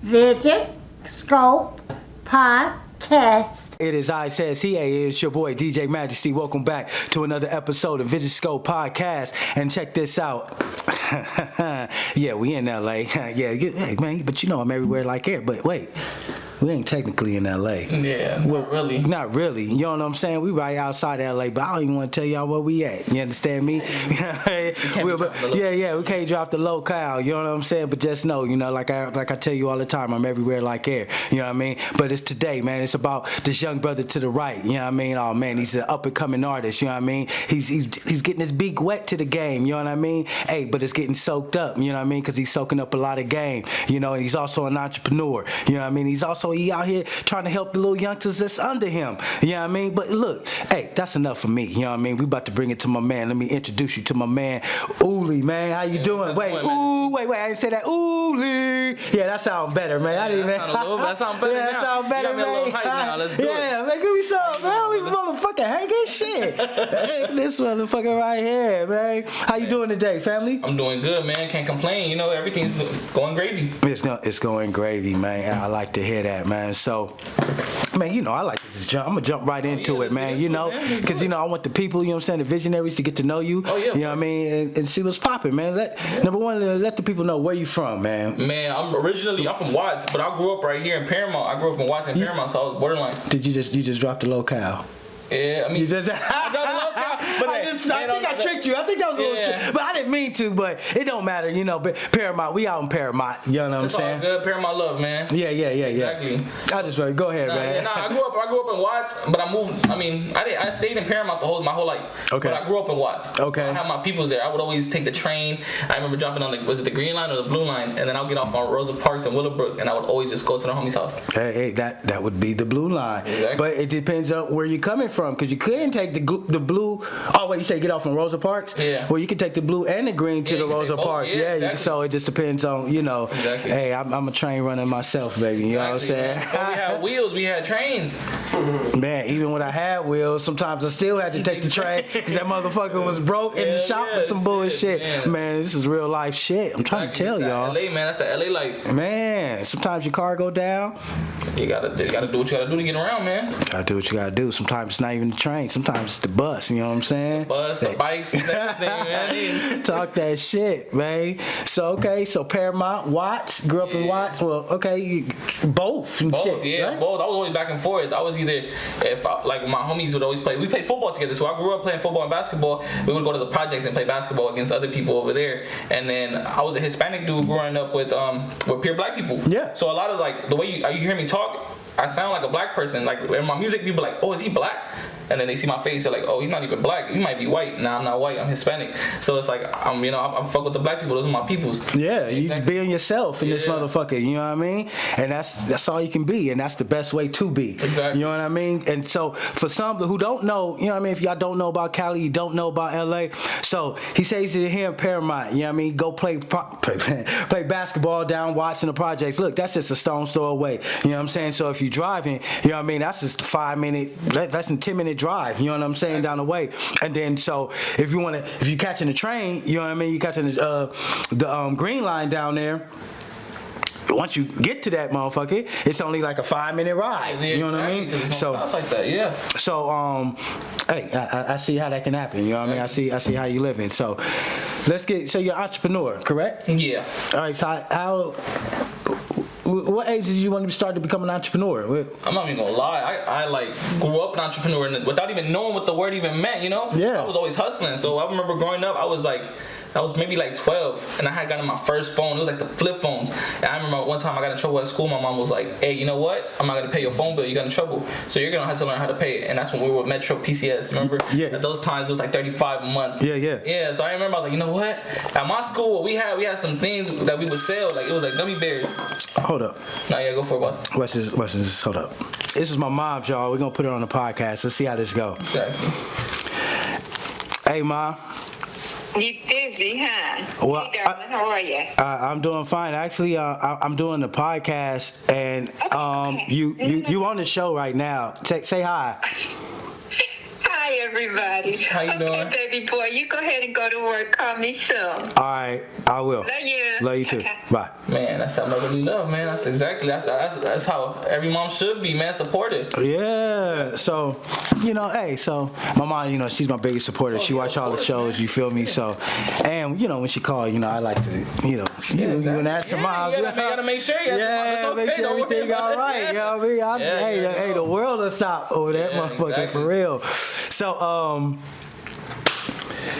Vision Scope Podcast. It is I says he is your boy DJ Majesty. Welcome back to another episode of Vision Scope Podcast. And check this out. Yeah, we in LA. Yeah, hey man, but you know I'm everywhere like air. But wait, we ain't technically in LA. Yeah, not really. Not really. You know what I'm saying? We right outside LA, but I don't even want to tell y'all where we at. You understand me? We can't drop the locale. You know what I'm saying? But just know, you know, like I tell you all the time, I'm everywhere like air. You know what I mean? But it's today, man. It's about this young brother to the right. You know what I mean? Oh man, he's an up and coming artist. You know what I mean? He's getting his beak wet to the game. You know what I mean? Hey, but it's getting soaked up. You know what I mean? Because he's soaking up a lot of game. You know, and he's also an entrepreneur. You know what I mean? He out here trying to help the little youngsters that's under him. You know what I mean? But look, hey, that's enough for me. You know what I mean? We about to bring it to my man. Let me introduce you to my man, Uli, man. How you doing? Wait, I didn't say that. Uli. Yeah, that sounds better, man. That sounds better. Yeah, that sounds better, man. Let's do it. Yeah, man, give me some, man. Don't leave motherfucker hanging shit. Hey, this motherfucker right here, man. How you doing today, family? I'm doing good, man. Can't complain. You know, everything's going gravy. It's going gravy, man. I like to hear that, man. So, man, you know, I like to just jump. I'm going to jump right into it, man. You know, because, you know, I want the people, you know what I'm saying, the visionaries to get to know you. Oh, yeah. You know what I mean? And see what's popping, man. Number one, let the people know where you from, man. Man, I'm from Watts, but I grew up right here in Paramount. I grew up in Watts and Paramount, so I was borderline. Did you just drop the locale? Yeah, I mean, you just, I dropped the locale, but I think I tricked you. I think that was a little trick, but I didn't mean to. But it don't matter, you know. But Paramount, we out in Paramount. You know what I'm saying? All good. Paramount love, man. Yeah. Exactly. I just go ahead, man. I grew up in Watts, but I moved. I mean, I stayed in Paramount my whole life. Okay. But I grew up in Watts. Okay. So I had my peoples there. I would always take the train. I remember jumping on was it the green line or the blue line, and then I'll get off on Rosa Parks and Willowbrook, and I would always just go to the homie's house. Hey, that would be the blue line. Exactly. But it depends on where you're coming from, because you couldn't take the blue. Oh wait, you say get off on Rosa Parks? Yeah. Well, you can take the blue and the green to the Rosa Parks. Yeah, exactly. So it just depends on, you know. Exactly. Hey, I'm a train runner myself, baby. You know what I'm saying? When we had wheels, we had trains. Man, even when I had wheels, sometimes I still had to take the train because that motherfucker was broke in the shop with some bullshit. Man, this is real life shit. I'm trying to tell y'all. LA, man, that's the LA life. Man, sometimes your car go down. You gotta do what you gotta do to get around, man. Gotta do what you gotta do. Sometimes it's not even the train. Sometimes it's the bus. You know what I'm saying? The bus, the bikes, and everything, man. Talk that shit, man. So Paramount, Watts, grew up in Watts. Well, okay, both and shit. Yeah, right? both. I was always back and forth. I was either like my homies would always play. We played football together, so I grew up playing football and basketball. We would go to the projects and play basketball against other people over there. And then I was a Hispanic dude growing up with pure black people. Yeah. So a lot of like the way you hear me talk, I sound like a black person. Like in my music, people are like, oh, is he black? And then they see my face, they're like, oh, he's not even black. He might be white. Nah, I'm not white. I'm Hispanic. So it's like, I fuck with the black people. Those are my peoples. Yeah, you just being yourself in this motherfucker. You know what I mean? And that's all you can be. And that's the best way to be. Exactly. You know what I mean? And so for some who don't know, you know what I mean? If y'all don't know about Cali, you don't know about LA. So he says here in Paramount, you know what I mean? Go play basketball down Watts in the projects. Look, that's just a stone's throw away. You know what I'm saying? So if you're driving, you know what I mean? That's just 5 minute, less than 10-minute drive. You know what I'm saying? Down the way. And then so if you're catching the train, you know what I mean? You catching the green line down there. Once you get to that motherfucker, it's only like a 5-minute ride. Yeah, you know what I mean? So like that, yeah. So hey, I see how that can happen. You know what I mean? I see how you living. So so you're an entrepreneur, correct? Yeah. All right. So what age did you want to start to become an entrepreneur? I'm not even gonna lie. I like grew up an entrepreneur without even knowing what the word even meant. You know? Yeah. I was always hustling. So I remember growing up, I was maybe like 12, and I had gotten my first phone. It was like the flip phones. And I remember one time I got in trouble at school. My mom was like, hey, you know what? I'm not going to pay your phone bill. You got in trouble. So you're going to have to learn how to pay it. And that's when we were with Metro PCS. Remember? Yeah. At those times, it was like $35 a month. Yeah. Yeah, so I remember I was like, you know what? At my school, we had some things that we would sell. Like, it was like gummy bears. Hold up. Nah, yeah, go for it, boss. Watch this. Hold up. This is my mom, y'all. We're going to put her on the podcast. Let's see how this go. Exactly. Hey, Mom. You busy, huh? Well, hey, darling, how are you? I'm doing fine. Actually, I'm doing the podcast, and okay. you on the show right now. Say hi. Hi, everybody. How you doing? Okay, baby boy, you go ahead and go to work. Call me soon. All right, I will. Love you. Love you too. Okay. Bye. Man, that's how motherly love, man. That's how every mom should be, man. Supportive. Yeah. So, hey, so my mom, she's my biggest supporter. She watch all the shows. You feel me? So, and when she call, I like to, you can ask her mom. You gotta make sure. Make sure everything all right. You know what I mean? Hey, the world will stop over that motherfucker, exactly. for real. So,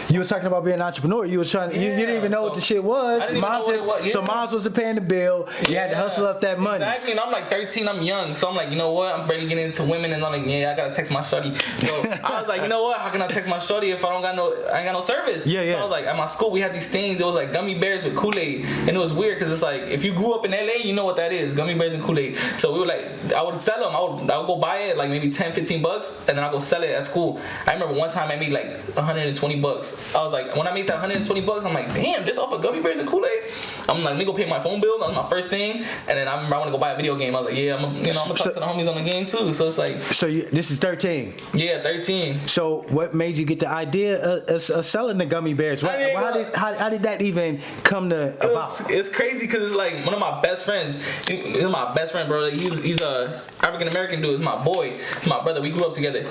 you was talking about being an entrepreneur. You was trying. You didn't even know what the shit was. I didn't even know what it was. So mom's was paying the bill. You had to hustle up that money. Exactly. And I'm like 13. I'm young, so I'm like, you know what? I'm ready to get into women, and I'm like, I gotta text my shorty. So I was like, you know what? How can I text my shorty if I ain't got no service? Yeah. So I was like, at my school we had these things. It was like gummy bears with Kool-Aid, and it was weird because it's like if you grew up in LA, you know what that is, gummy bears and Kool-Aid. So we were like, I would sell them. I would go buy it like maybe $10-15, and then I go sell it at school. I remember one time I made like $120. I was like, when I made that $120, I'm like, damn, just off of gummy bears and Kool-Aid. I'm like, let me go pay my phone bill. That was my first thing. And then I remember I want to go buy a video game. I was like, I'm gonna talk to the homies on the game too. So it's like, so this is 13. Yeah, 13. So what made you get the idea of selling the gummy bears? How did that even come to about? It's crazy because it's like one of my best friends. He's my best friend, bro. Like, he's a African American dude. He's my boy. He's my brother. We grew up together.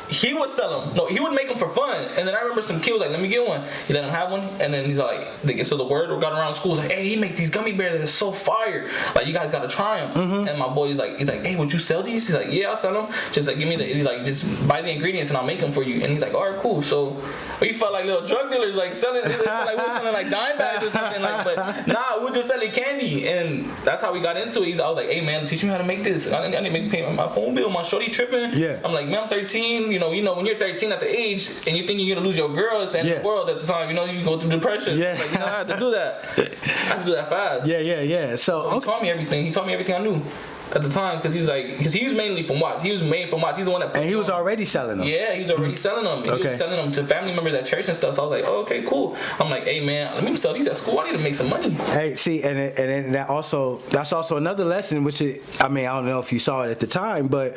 He would sell them. No, he would make them for fun. And then I remember some kid was like, let me get one. He let him have one. And then he's like, so the word got around school. He's like, hey, he make these gummy bears and it's so fire. Like, you guys got to try them. Mm-hmm. And my boy he's like, hey, would you sell these? He's like, yeah, I'll sell them. Just like, just buy the ingredients and I'll make them for you. And he's like, all right, cool. So we felt like little drug dealers, like selling, like we're selling like dime bags or something. Like, but nah, we're just selling candy. And that's how we got into it. I was like, hey, man, teach me how to make this. I need to pay my phone bill. My shorty tripping. Yeah. I'm like, man, I'm 13. You know, when you're 13 at the age and you think you're gonna lose your girls and the world at the time, you go through depression. Yeah. Like, I had to do that. I had to do that fast. Yeah. So he taught me everything. He taught me everything I knew at the time because he was mainly from Watts. He was made from Watts. He's the one that. And he was already selling them. Yeah, he was already selling them. He was selling them to family members at church and stuff. So I was like, oh, okay, cool. I'm like, hey man, let me sell these at school. I need to make some money. Hey, see, and that's also another lesson, which is, I don't know if you saw it at the time, but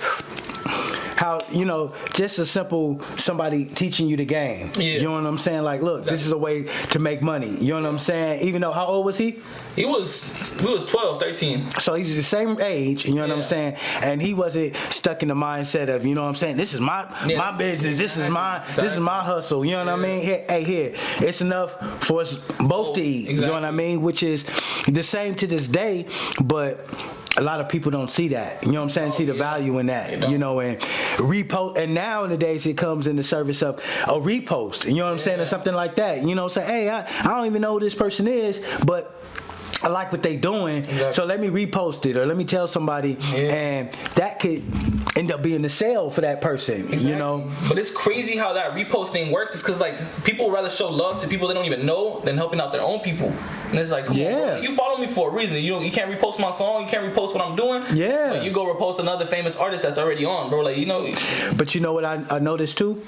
how, just a simple somebody teaching you the game. Yeah. You know what I'm saying? Like, look, this is a way to make money. You know what I'm saying? Even though, how old was he? We was 12, 13. So he's the same age, you know what I'm saying? And he wasn't stuck in the mindset of, you know what I'm saying, this is my business, this is my hustle, you know what I mean? Here, it's enough for us both to eat, you know what I mean? Which is the same to this day, but a lot of people don't see that. You know what I'm saying? See the value in that. And repost. And nowadays it comes in the service of a repost. You know what I'm saying? Or something like that. Say, hey, I don't even know who this person is, but I like what they doing, so let me repost it or let me tell somebody, and that could end up being the sale for that person. Exactly. But it's crazy how that reposting works. It's because like people would rather show love to people they don't even know than helping out their own people. And it's like, come on, bro. You follow me for a reason. You can't repost my song. You can't repost what I'm doing. Yeah. But you go repost another famous artist that's already on, bro. Like But you know what I noticed too?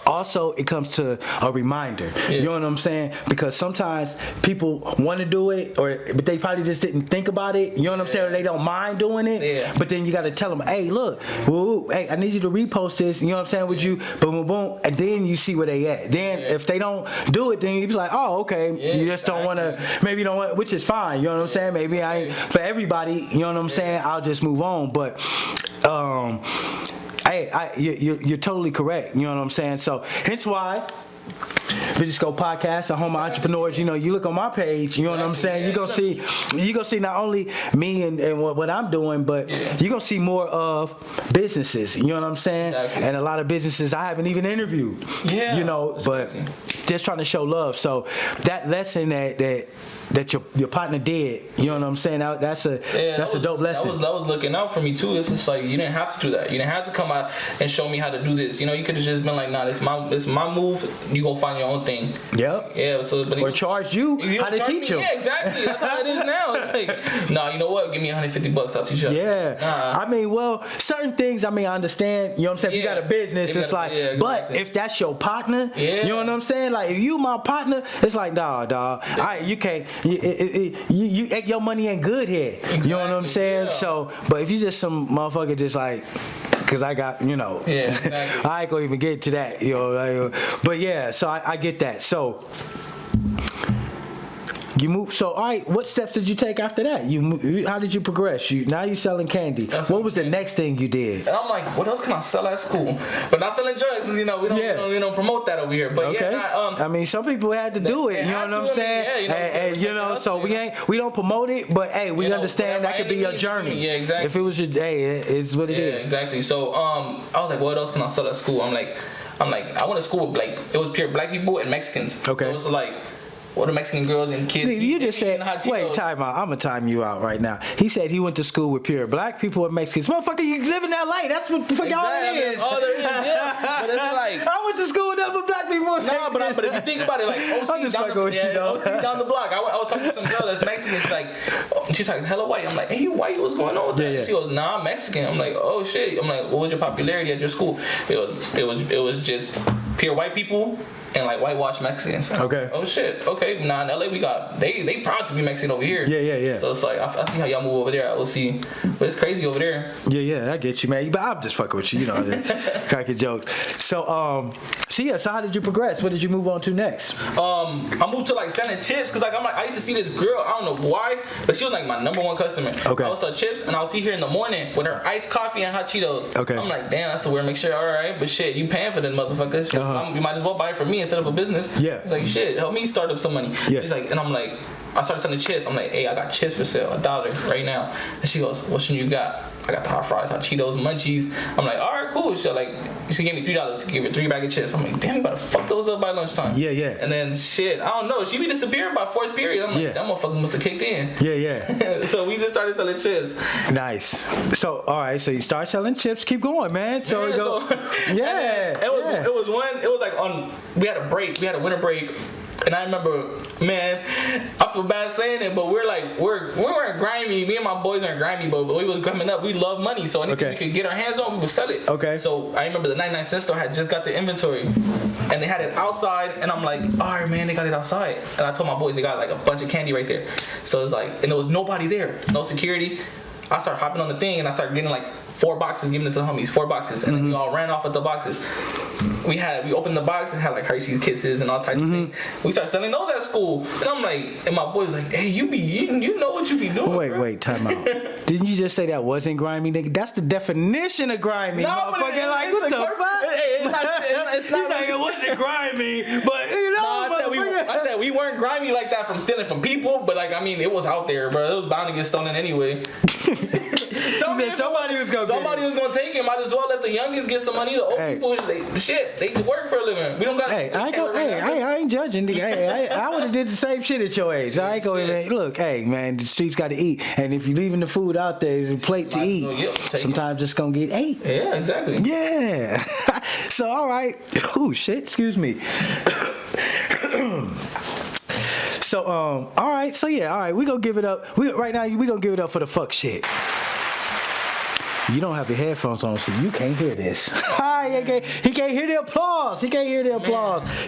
Also, it comes to a reminder. You know what I'm saying? Because sometimes people want to do it, but they probably just didn't think about it. You know what I'm saying? Or they don't mind doing it. Yeah. But then you got to tell them, hey, look, hey, I need you to repost this. You know what I'm saying? Would you, boom, boom, boom, and then you see where they at. Then if they don't do it, then you be like, oh, okay. You just don't want to. Maybe you don't want, which is fine. You know what I'm saying? Maybe I ain't for everybody. You know what I'm saying? I'll just move on. But hey, you're totally correct. You know what I'm saying? So, hence why VISIONSCOPE Podcast, a home of entrepreneurs. You look on my page. You know what I'm saying? You're gonna see not only me and what I'm doing, but you're gonna see more of businesses. You know what I'm saying? Exactly. And a lot of businesses I haven't even interviewed. Yeah. But just trying to show love. So that lesson that your partner did, you know what I'm saying? That's a dope lesson. That was looking out for me too. It's just like you didn't have to do that. You didn't have to come out and show me how to do this. You could have just been like, nah, it's my move. You go find your own thing. Yep. Yeah. So, but charged you how to teach him. Yeah, exactly. That's how it is now. Like, nah, you know what? Give me $150. I'll teach you. Yeah. Well, certain things. I understand. You know what I'm saying? If you got a business, it's like. Yeah, exactly. But if that's your partner, you know what I'm saying? like, if you my partner, it's like, nah, dog. You can't. You your money ain't good here. Exactly. You know what I'm saying? Yeah. So, but if you just some motherfucker just like. Cause I got, Yeah, exactly. I ain't gonna even get to that, but yeah, so I get that. So you move. So all right, what steps did you take after that? How did you progress? Now you selling candy. What was the next thing you did? And I'm like, what else can I sell at school? But not selling drugs, we don't promote that over here. But okay. I mean, some people had to do it. You know what I'm saying? And so we don't promote it, but hey, we understand that could be your journey. Yeah, exactly. If it was your it's what it is. Yeah, exactly. So I was like, what else can I sell at school? I'm like, I went to school with it was pure black people and Mexicans. Okay. So it was like, what the Mexican girls and kids. You just said, wait, time out. I'm going to time you out right now. He said he went to school with pure black people and Mexicans. Motherfucker, you live in LA. That's what the fuck all it is. That's all there is, yeah. But it's like, I went to school with nothing but black people and no, Mexicans. but if you think about it, like, OC down the block. I was talking to some girl that's Mexican. She's like, hella white. I'm like, hey, you white? What's going on with that? Yeah. She goes, nah, I'm Mexican. I'm like, oh shit. I'm like, what was your popularity at your school? It was just pure white people and like whitewashed Mexicans. Okay. Oh shit. Okay. Nah, in LA we got they proud to be Mexican over here. Yeah. So it's like I see how y'all move over there at OC, but it's crazy over there. Yeah, I get you, man. But I'm just fucking with you, cracking jokes. So so how did you progress? What did you move on to next? I moved to like selling chips because I used to see this girl. I don't know why, but she was like my number one customer. Okay. I would sell chips and I would see her in the morning with her iced coffee and hot Cheetos. Okay. I'm like, damn, that's a weird mixture. All right, but shit, you paying for that motherfucker? Shit, you might as well buy it from me instead of a business. Yeah. It's like, shit, help me start up some money. Yeah. She's like, and I'm like, I started selling chips. I'm like, hey, I got chips for sale, $1 right now. And she goes, what should you got? I got the hot fries, hot Cheetos, munchies. I'm like, all right, cool. She gave me $3 to give her 3 bags of chips. I'm like, damn, you better fuck those up by lunchtime. Yeah. And then shit, I don't know. She be disappearing by fourth period. I'm like, that motherfucker must have kicked in. Yeah. So we just started selling chips. Nice. So all right, so you start selling chips. Keep going, man. So we go. Yeah. It was like we had a break. We had a winter break. And I remember, man, I feel bad saying it, but we weren't grimy. Me and my boys weren't grimy, but we was coming up. We love money, so anything we could get our hands on, we would sell it. Okay. So I remember the 99-cent store had just got the inventory, and they had it outside, and I'm like, all right, man, they got it outside. And I told my boys they got like a bunch of candy right there. So it's like, and there was nobody there, no security. I started hopping on the thing, and I started getting like 4 boxes, giving it to the homies, 4 boxes, and then we all ran off with the boxes. We opened the box and had like Hershey's Kisses and all types of things. We started selling those at school, and I'm like, and my boy was like, hey, you know what you be doing. Wait, time out. Didn't you just say that wasn't grimy, nigga? That's the definition of grimy. No, motherfucker, like what the fuck? It's not like it wasn't grimy, but I said we weren't grimy like that from stealing from people, but like I mean it was out there, bro. It was bound to get stolen anyway. Somebody was gonna take it. Might as well let the youngins get some money. The old people, they could work for a living. We don't got. I ain't judging. Hey, I would have did the same shit at your age. I ain't going. Look, hey, man, the streets got to eat, and if you're leaving the food out there, the plate to eat, sometimes it's gonna get ate. Yeah, exactly. Yeah. So all right. Ooh, shit. Excuse me. So all right. So yeah, all right. We gonna give it up. We gonna give it up for the fuck shit. You don't have your headphones on, so you can't hear this. He can't hear the applause.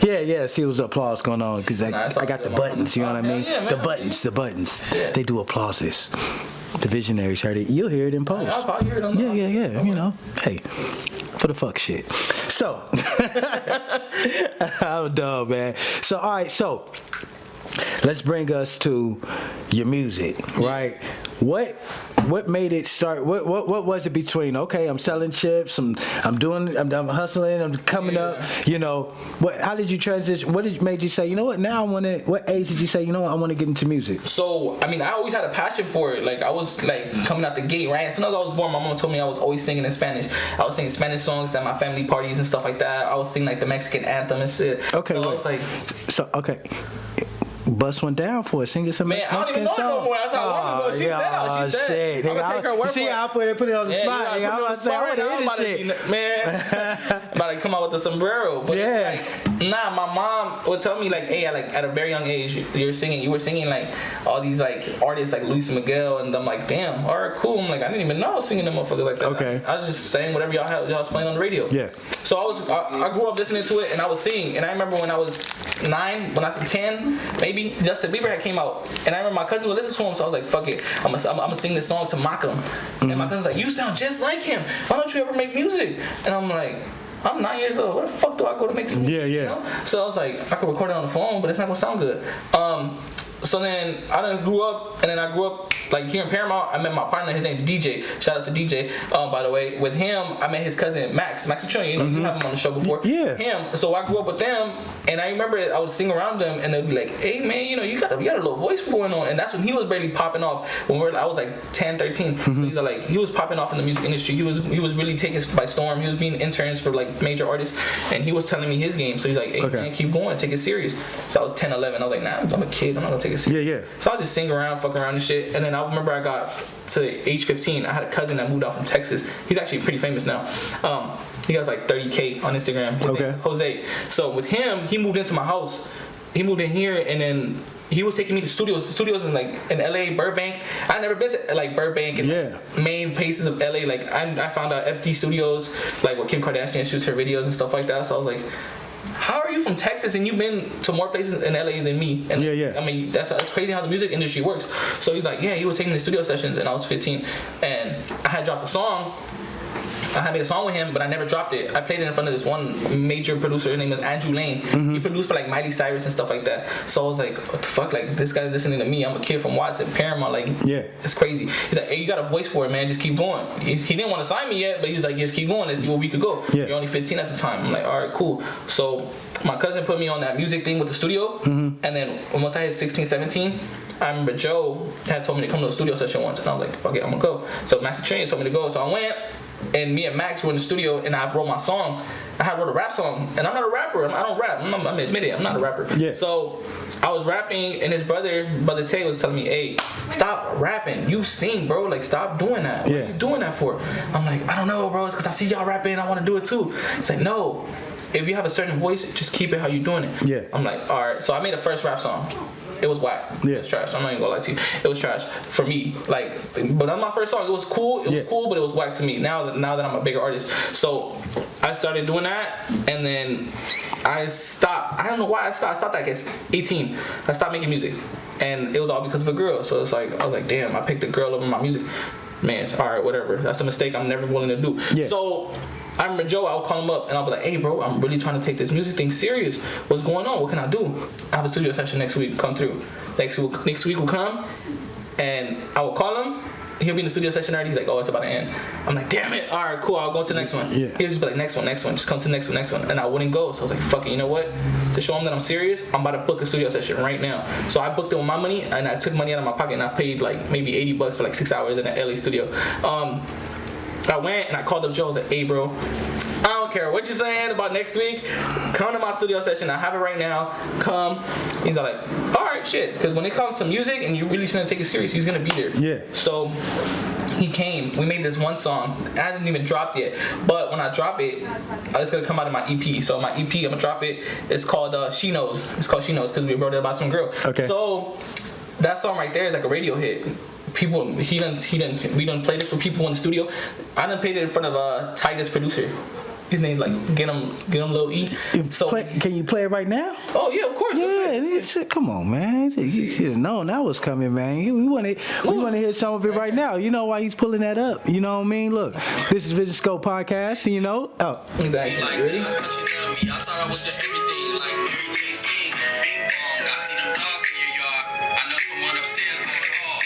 Yeah. See, what's the applause going on? Because I got the buttons. You know what I mean? Yeah, the buttons. Yeah. They do applauses. The visionaries heard it. You'll hear it in post. I'll probably hear it on the Yeah. You know, hey, for the fuck shit. So, I'm dumb, man. So, all right. So, let's bring us to your music, right? What made it start? What was it between? Okay, I'm selling chips. I'm hustling. I'm coming up. You know, how did you transition? What made you say, you know what? Now I want to. What age did you say, you know what? I want to get into music. So I mean, I always had a passion for it. Like I was like coming out the gate, right? As soon as I was born, my mom told me I was always singing in Spanish. I was singing Spanish songs at my family parties and stuff like that. I was singing like the Mexican anthem and shit. Okay, so wait. I was like, okay. Bust one down for us. Sing us some Mexican song. I don't even know it no more. That's how long ago she said. She said. I'm gonna take her word for it. See how I put it on the spot. I want to hear this shit. Man, about to come out with the sombrero. But Yeah. it's like, nah, my mom would tell me like, hey, at a very young age, you were singing like all these like artists like Luis Miguel, and I'm like, damn, all right, cool. I'm like, I didn't even know I was singing them motherfuckers like that. Okay. I was just saying whatever y'all was playing on the radio. Yeah. So I grew up listening to it, and I was singing. And I remember when I was 9, when I was 10, maybe Justin Bieber had came out, and I remember my cousin would listen to him. So I was like, fuck it, I'm gonna sing this song to mock him. And my cousin's like, you sound just like him. Why don't you ever make music? And I'm like, I'm 9 years old. Where the fuck do I go to make some music? Yeah, yeah. You know? So I was like, I could record it on the phone, but it's not gonna sound good. So then I done grew up, and then I grew up like here in Paramount. I met my partner. His name's DJ. Shout out to DJ. By the way, with him, I met his cousin Max Trillion. You know, you have him on the show before. Yeah. Him. So I grew up with them, and I remember I would sing around them, and they'd be like, "Hey man, you know, you got a little voice going on." And that's when he was barely popping off. When I was like 10, 13. So he's like, he was popping off in the music industry. He was really taken by storm. He was being interns for like major artists, and he was telling me his game. So he's like, "Hey man, keep going, take it serious." So I was 10, 11. I was like, "Nah, I'm a kid. I'm not gonna take it serious." Yeah, yeah. So I just sing around, fuck around and shit. And then I remember I got to age 15. I had a cousin that moved out from Texas. He's actually pretty famous now. He has like 30K on Instagram. His name's Jose. So with him, he moved into my house. He moved in here, and then he was taking me to studios in like in LA, Burbank. I never been to like Burbank and main places of LA. Like I found out FD Studios, like where Kim Kardashian shoots her videos and stuff like that. So I was like, how are you from Texas and you've been to more places in LA than me? And I mean, that's crazy how the music industry works. So he's like, yeah, he was taking the studio sessions, and I was 15, and I had dropped a song. I had made a song with him, but I never dropped it. I played it in front of this one major producer. His name is Andrew Lane. He produced for like Miley Cyrus and stuff like that. So I was like, what the fuck? Like, this guy's listening to me. I'm a kid from Watson, Paramount. Like, it's crazy. He's like, hey, you got a voice for it, man. Just keep going. He didn't want to sign me yet, but he was like, just keep going. Let's see where we could go. You're only 15 at the time. I'm like, all right, cool. So my cousin put me on that music thing with the studio. And then once I hit 16, 17, I remember Joe had told me to come to a studio session once. And I was like, fuck it, I'm going to go. So Max Train told me to go. So I went. And me and Max were in the studio, and I wrote my song. I wrote a rap song, and I'm not a rapper. I don't rap. I'm admit it. I'm not a rapper. Yeah. So I was rapping, and his brother Tay, was telling me, "Hey, stop rapping. You sing, bro. Like, stop doing that. What are you doing that for?" I'm like, I don't know, bro. It's because I see y'all rapping. I want to do it too. It's like, no. If you have a certain voice, just keep it how you doing it. Yeah. I'm like, all right. So I made a first rap song. It was whack. It was trash. I'm not even gonna lie to you. It was trash for me. Like, but that's my first song. It was cool. It was cool, but it was whack to me. Now that I'm a bigger artist, so I started doing that, and then I stopped. I don't know why I stopped. I stopped at 18. I stopped making music, and it was all because of a girl. So it's like I was like, damn, I picked a girl over my music. Man, all right, whatever. That's a mistake I'm never willing to do. Yeah. So I remember Joe, I would call him up and I'll be like, hey bro, I'm really trying to take this music thing serious. What's going on? What can I do? I have a studio session next week. Come through. Next week will come, and I will call him. He'll be in the studio session already. He's like, oh, it's about to end. I'm like, damn it. All right, cool. I'll go to the next one. Yeah. He'll just be like, next one. Just come to the next one. And I wouldn't go. So I was like, fuck it. You know what? To show him that I'm serious, I'm about to book a studio session right now. So I booked it with my money, and I took money out of my pocket, and I paid like maybe $80 for like 6 hours in the LA studio. I went and I called up Joe. I was like, hey bro, I don't care what you're saying about next week. Come to my studio session. I have it right now. Come. He's like, all right, shit. Because when it comes to music and you really shouldn't take it serious, he's gonna be there. Yeah. So he came. We made this one song. It hasn't even dropped yet. But when I drop it, it's gonna come out of my EP. So my EP, I'm gonna drop it. It's called She Knows. It's called She Knows because we wrote it about some girl. Okay. So that song right there is like a radio hit. People, we done played it for people in the studio. I done played it in front of Tyga's producer. His name's like Get him Lil E. So can you play it right now? Oh yeah, of course. Yeah, come on, man. You should have known that was coming, man. We want to hear some of it right now. You know why he's pulling that up? You know what I mean? Look, this is Vision Scope Podcast. You know. Oh. Exactly. You ready? I thought I was just everything like Mary J. Sing, Bing Bong. I see them dogs in your yard. I know someone upstairs going hard.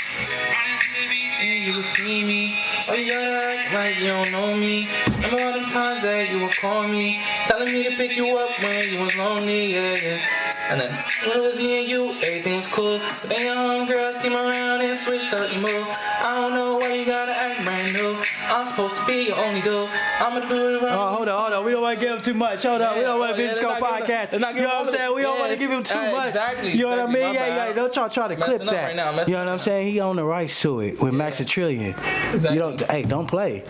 Honest, baby, you will see me. Oh, you act like you don't know me. Remember all them times that you would call me, telling me to pick you up when you was lonely, yeah. And then when it was me and you, everything was cool. But then young girls came around and switched up your mood. I don't know why you you gotta act brand new? I'm supposed to be your only dude. I'ma do it right. Oh, hold on. We don't want to give him too much. Hold on. We don't want to VISIONSCOPE podcast. You know what I'm saying? We don't want to give him too much. Exactly. You know what I mean? Yeah. Don't try to clip that. Right now, you know what I'm saying? He own the rights to it with Max a Trillion. Exactly. Don't play.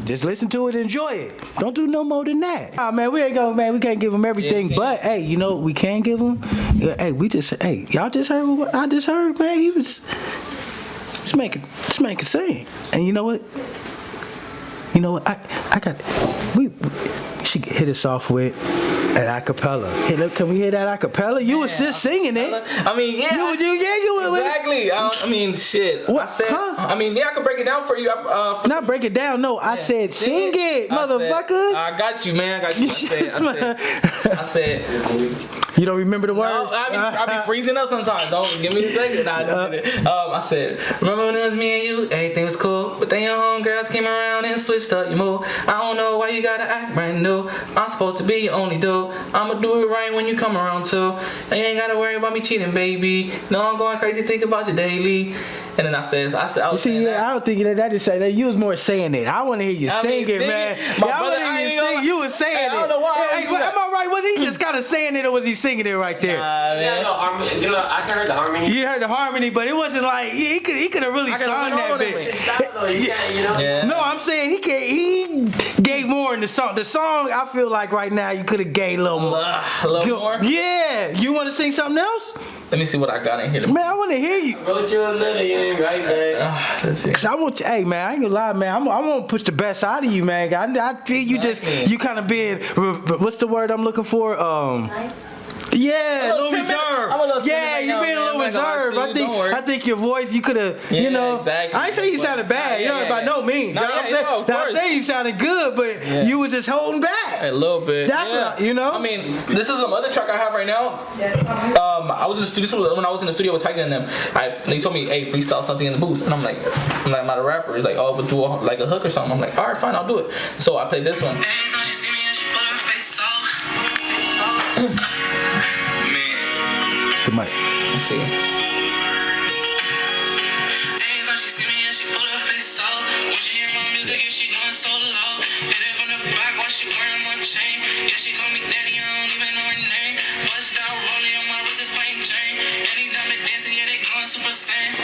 Just listen to it, enjoy it. Don't do no more than that. Ah, man, we can't give him everything, but hey, you know what we can give him? Hey, y'all just heard what I just heard, man. He was make it sing. And you know what? I got we should hit us off with an acapella. Hey, look, can we hear that acapella? You was just singing it. I mean, yeah. You exactly. I mean, shit. What? I said. Huh? I mean, yeah, I could break it down for you. Not break it down. No, I said sing it, motherfucker. I got you, man. I said. You don't remember the words? No, I be freezing up sometimes. Don't give me a second. I said, remember when it was me and you? Everything was cool, but then your homegirls came around and switched up your move. I don't know why you gotta act brand new. I'm supposed to be your only dude. I'ma do it right when you come around too. And you ain't gotta worry about me cheating, baby. No, I'm going crazy, think about you daily. And then I was saying that. I don't think that is saying that. You was more saying it. I want to hear you sing it, man. I want to hear you sing. You was saying it. I don't know why. Am I right? Was he just kind of saying it, or was he singing it right there? Yeah, no, I heard the harmony. You heard the harmony, but it wasn't like he could have really sung that bitch. No, I'm saying he gave more in the song. The song, I feel like right now you could have gave a little more. Yeah, you want to sing something else? Let me see what I got in here. Man, I want to hear you. Wrote you a letter, you ain't right back. Let's see. Cause I want you, hey man, I ain't gonna lie, man. I want to push the best out of you, man. I feel you you kind of being, what's the word I'm looking for? Yeah, a little reserved. Yeah, you being a little reserved. I think your voice, you could have, exactly. I ain't saying you sounded bad, by no means. I'm saying you sounded good, but you was just holding back. A little bit. That's what, I mean, this is some other track I have right now. I was in the studio, this was when I was in the studio with Tiger and them. They told me, hey, freestyle something in the booth. And I'm not a rapper. He's like, oh, but do a hook or something. I'm like, all right, fine, I'll do it. So I played this one. Anytime she see me and she put her face off. Good mic. Let's see. Anytime she see me and she put her face off. When she hear my music and she going so low. Hit it from the back while she wearing my chain. Yeah, she call me daddy, I don't even know her name. Bust down rolling on my wrist is plain Jane. Anytime they dancing, yeah, they going super sane.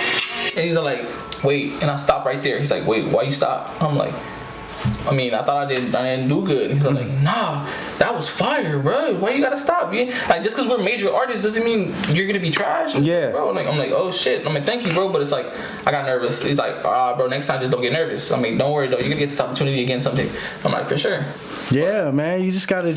And he's like, wait, and I stop right there. He's like, wait, why you stop? I'm like, I mean, I thought I didn't do good. He's like, nah, that was fire, bro. Why you gotta stop? Yeah? Like, just because we're major artists doesn't mean you're gonna be trash. Yeah. Bro, I'm like, oh shit. I'm like, thank you, bro. But it's like, I got nervous. He's like, bro, next time just don't get nervous. I mean, don't worry though. You're gonna get this opportunity again someday. I'm like, for sure. Yeah, man. You just gotta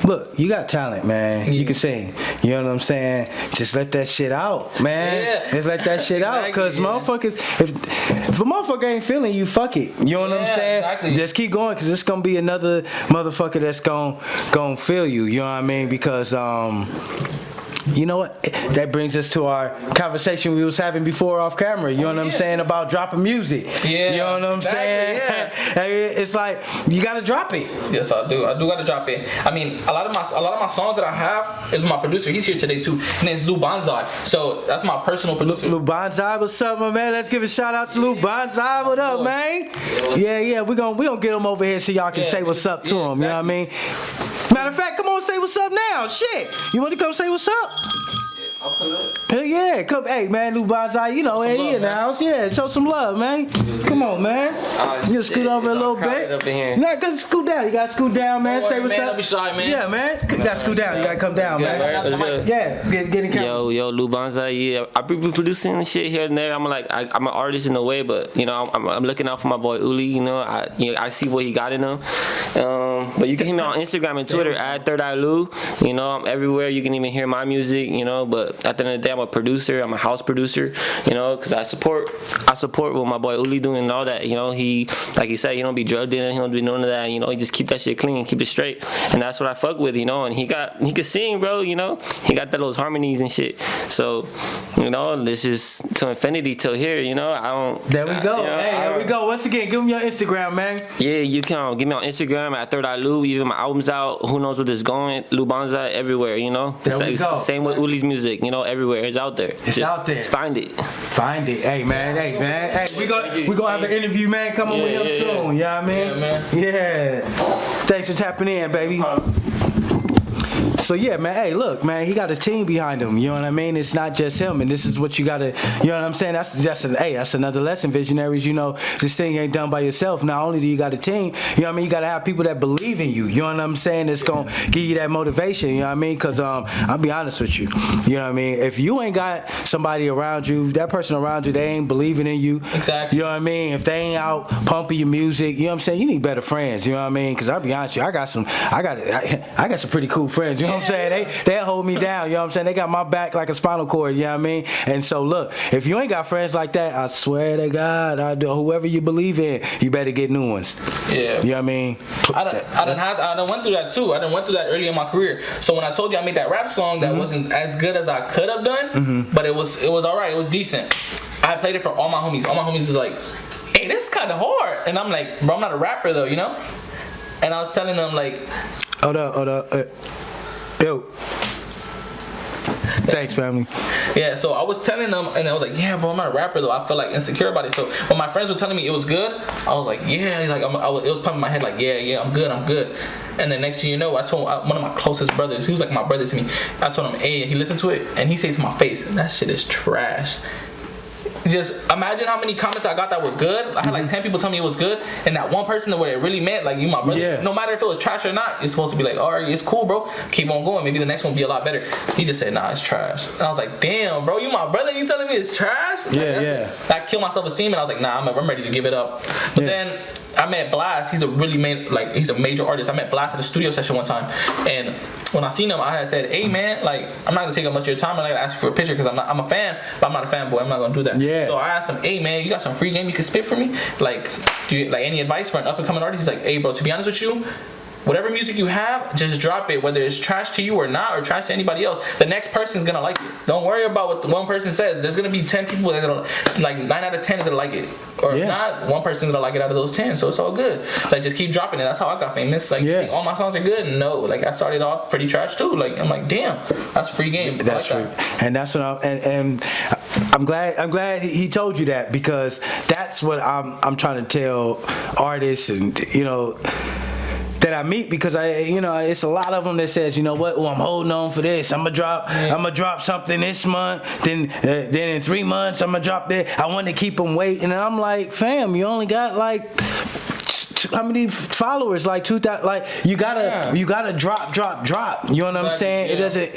look, you got talent, man. Yeah. You can sing. You know what I'm saying? Just let that shit out, man. Yeah. Just let that shit out. Cause motherfuckers, if a motherfucker ain't feeling you, fuck it. You know what I'm saying? Exactly. Just keep going, cause it's gonna be another motherfucker that's gonna feel you. You know what I mean? Because you know what? That brings us to our conversation we was having before off camera. You know what I'm saying about dropping music. Yeah. You know what I'm saying? Yeah. It's like you gotta drop it. Yes, I do. I do gotta drop it. I mean, a lot of my songs that I have is my producer. He's here today too. His name's Lou Bonsai. So that's my personal producer. Lou Bonsai, what's up, my man? Let's give a shout out to Lou Bonsai. What up, man? Yeah. We gonna get him over here so y'all can say what's up to him. Exactly. You know what I mean? Matter of fact, come on, say what's up now. Shit, you want to come say what's up? I'll pull up. Hell yeah, come, hey man, Lou Bonsai, you know, he in the house, yeah, show some love, man. Come on, man. You can scoot over a little bit. Up in here. No, cause scoot down. You gotta scoot down, man. Say what's up. Don't be shy, man. Yeah, man. You gotta scoot down. You gotta come down, man. Let's go. Yeah, get in camera. Yo, Lou Bonsai, yeah. I be producing and shit here and there. I'm an artist in a way, but you know, I'm looking out for my boy Uli. You know, I see what he got in him. But you can hear me on Instagram and Twitter at Third Eye Lou. You know, I'm everywhere. You can even hear my music. You know, but at the end of the day, I'm a producer. I'm a house producer. You know, because I support what my boy Uli doing and all that. You know, he, like he said, he don't be drug dealing. He don't be none of that. You know, he just keep that shit clean, keep it straight, and that's what I fuck with. You know, and he could sing, bro. You know, he got those harmonies and shit. So, you know, this is to infinity till here. You know, There we go. There we go. Once again, give him your Instagram, man. Yeah, you can give me on Instagram at Third Eye Lou. Even my album's out. Who knows what it's going? Lou Bonsai everywhere. You know, There we go. Same with Uli's music. You know. know, everywhere. It's out there. It's out there. Just find it. Find it. Hey man. Hey, we gonna have an interview, man, coming with him soon. You know what I mean? Yeah, man. Yeah. Thanks for tapping in, baby. So yeah, man. Hey, look, man. He got a team behind him. You know what I mean? It's not just him, and this is what you gotta. You know what I'm saying? That's another lesson, visionaries. You know, this thing ain't done by yourself. Not only do you got a team, you know what I mean. You gotta have people that believe in you. You know what I'm saying? It's gonna give you that motivation. You know what I mean? Cause I'll be honest with you. You know what I mean? If you ain't got somebody around you, that person around you, they ain't believing in you. Exactly. You know what I mean? If they ain't out pumping your music, you know what I'm saying? You need better friends. You know what I mean? Cause I'll be honest with you, I got some pretty cool friends. You know what I'm saying? They'll hold me down. You know what I'm saying? They got my back like a spinal cord. You know what I mean? And so look, if you ain't got friends like that, I swear to God, whoever you believe in, you better get new ones. Yeah. You know what I mean? I done went through that too. I done went through that early in my career. So when I told you I made that rap song that wasn't as good as I could have done, but it was alright. It was decent. I played it for all my homies. All my homies was like, "Hey, this is kind of hard," and I'm like, "Bro, I'm not a rapper though, you know." And I was telling them like, Hold up. Yo. Thanks, family. Yeah, so I was telling them, and I was like, "Yeah, bro, I'm not a rapper though. I felt like insecure about it." So when my friends were telling me it was good, I was like, "Yeah," like it was pumping in my head, like, "Yeah, I'm good." And then next thing you know, I told one of my closest brothers, he was like my brother to me. I told him, "Hey," he listened to it, and he said to my face, "That shit is trash." Just imagine how many comments I got that were good. I had like 10 people tell me it was good, and that one person that what it really meant, like you, my brother. Yeah. No matter if it was trash or not, you're supposed to be like, "All right, it's cool, bro. Keep on going. Maybe the next one will be a lot better." He just said, "Nah, it's trash." And I was like, "Damn, bro, you my brother. You telling me it's trash?" Yeah. I killed my self-esteem, and I was like, "Nah, I'm ready to give it up." But then I met Blast. He's a major artist. I met Blast at a studio session one time, and when I seen him, I had said, "Hey man, like I'm not gonna take up much of your time. I'm not gonna ask you for a picture because I'm a fan, but I'm not a fanboy. I'm not gonna do that." Yeah. So I asked him, "Hey man, you got some free game you can spit for me? Like, do you like any advice for an up and coming artist?" He's like, "Hey bro, to be honest with you, whatever music you have, just drop it, whether it's trash to you or not, or trash to anybody else. The next person's gonna like it. Don't worry about what the one person says. There's gonna be 10 people that don't, like 9 out of 10 is gonna like it, or if not, one person's gonna like it out of those 10. So it's all good. So I just keep dropping it. That's how I got famous. Like, you think all my songs are good? No. Like I started off pretty trash too. Like I'm like, damn, that's free game. That's free. And that's what I'm glad he told you that, because that's what I'm trying to tell artists and that I meet, because it's a lot of them that says, you know what, I'm holding on for this. I'm gonna drop something this month. Then in 3 months I'm gonna drop that. I want to keep them waiting, and I'm like, fam, you only got like how many followers? Like 2,000. Like you gotta drop. You know what I'm saying? Yeah.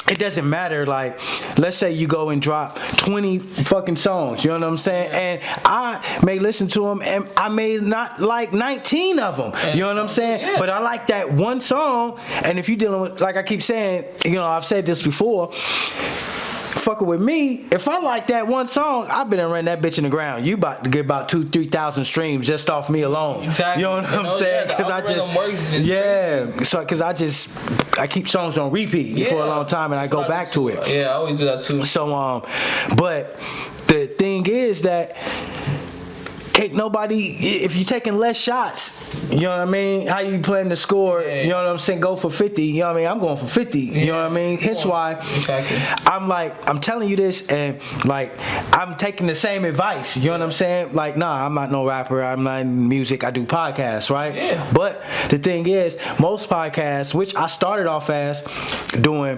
It doesn't matter. Like, let's say you go and drop 20 fucking songs. You know what I'm saying? Yeah. And I may listen to them, and I may not like 19 of them. You know what I'm saying? Yeah. But I like that one song. And if you're dealing with, like I keep saying, I've said this before, fucking with me, if I like that one song, I've been running that bitch in the ground. You about to get about 2,000-3,000 streams just off me alone. Exactly. You know what I'm saying? Because I keep songs on repeat for a long time, and I go back to it. Yeah, I always do that too. So but the thing is that can't nobody, if you're taking less shots, you know what I mean? How you playing the score? Yeah. You know what I'm saying? Go for 50. You know what I mean? I'm going for 50. Yeah. You know what I mean? Hence why I'm telling you this, and like I'm taking the same advice. You know what I'm saying? Like, nah, I'm not no rapper. I'm not in music. I do podcasts, right? Yeah. But the thing is, most podcasts, which I started off as doing,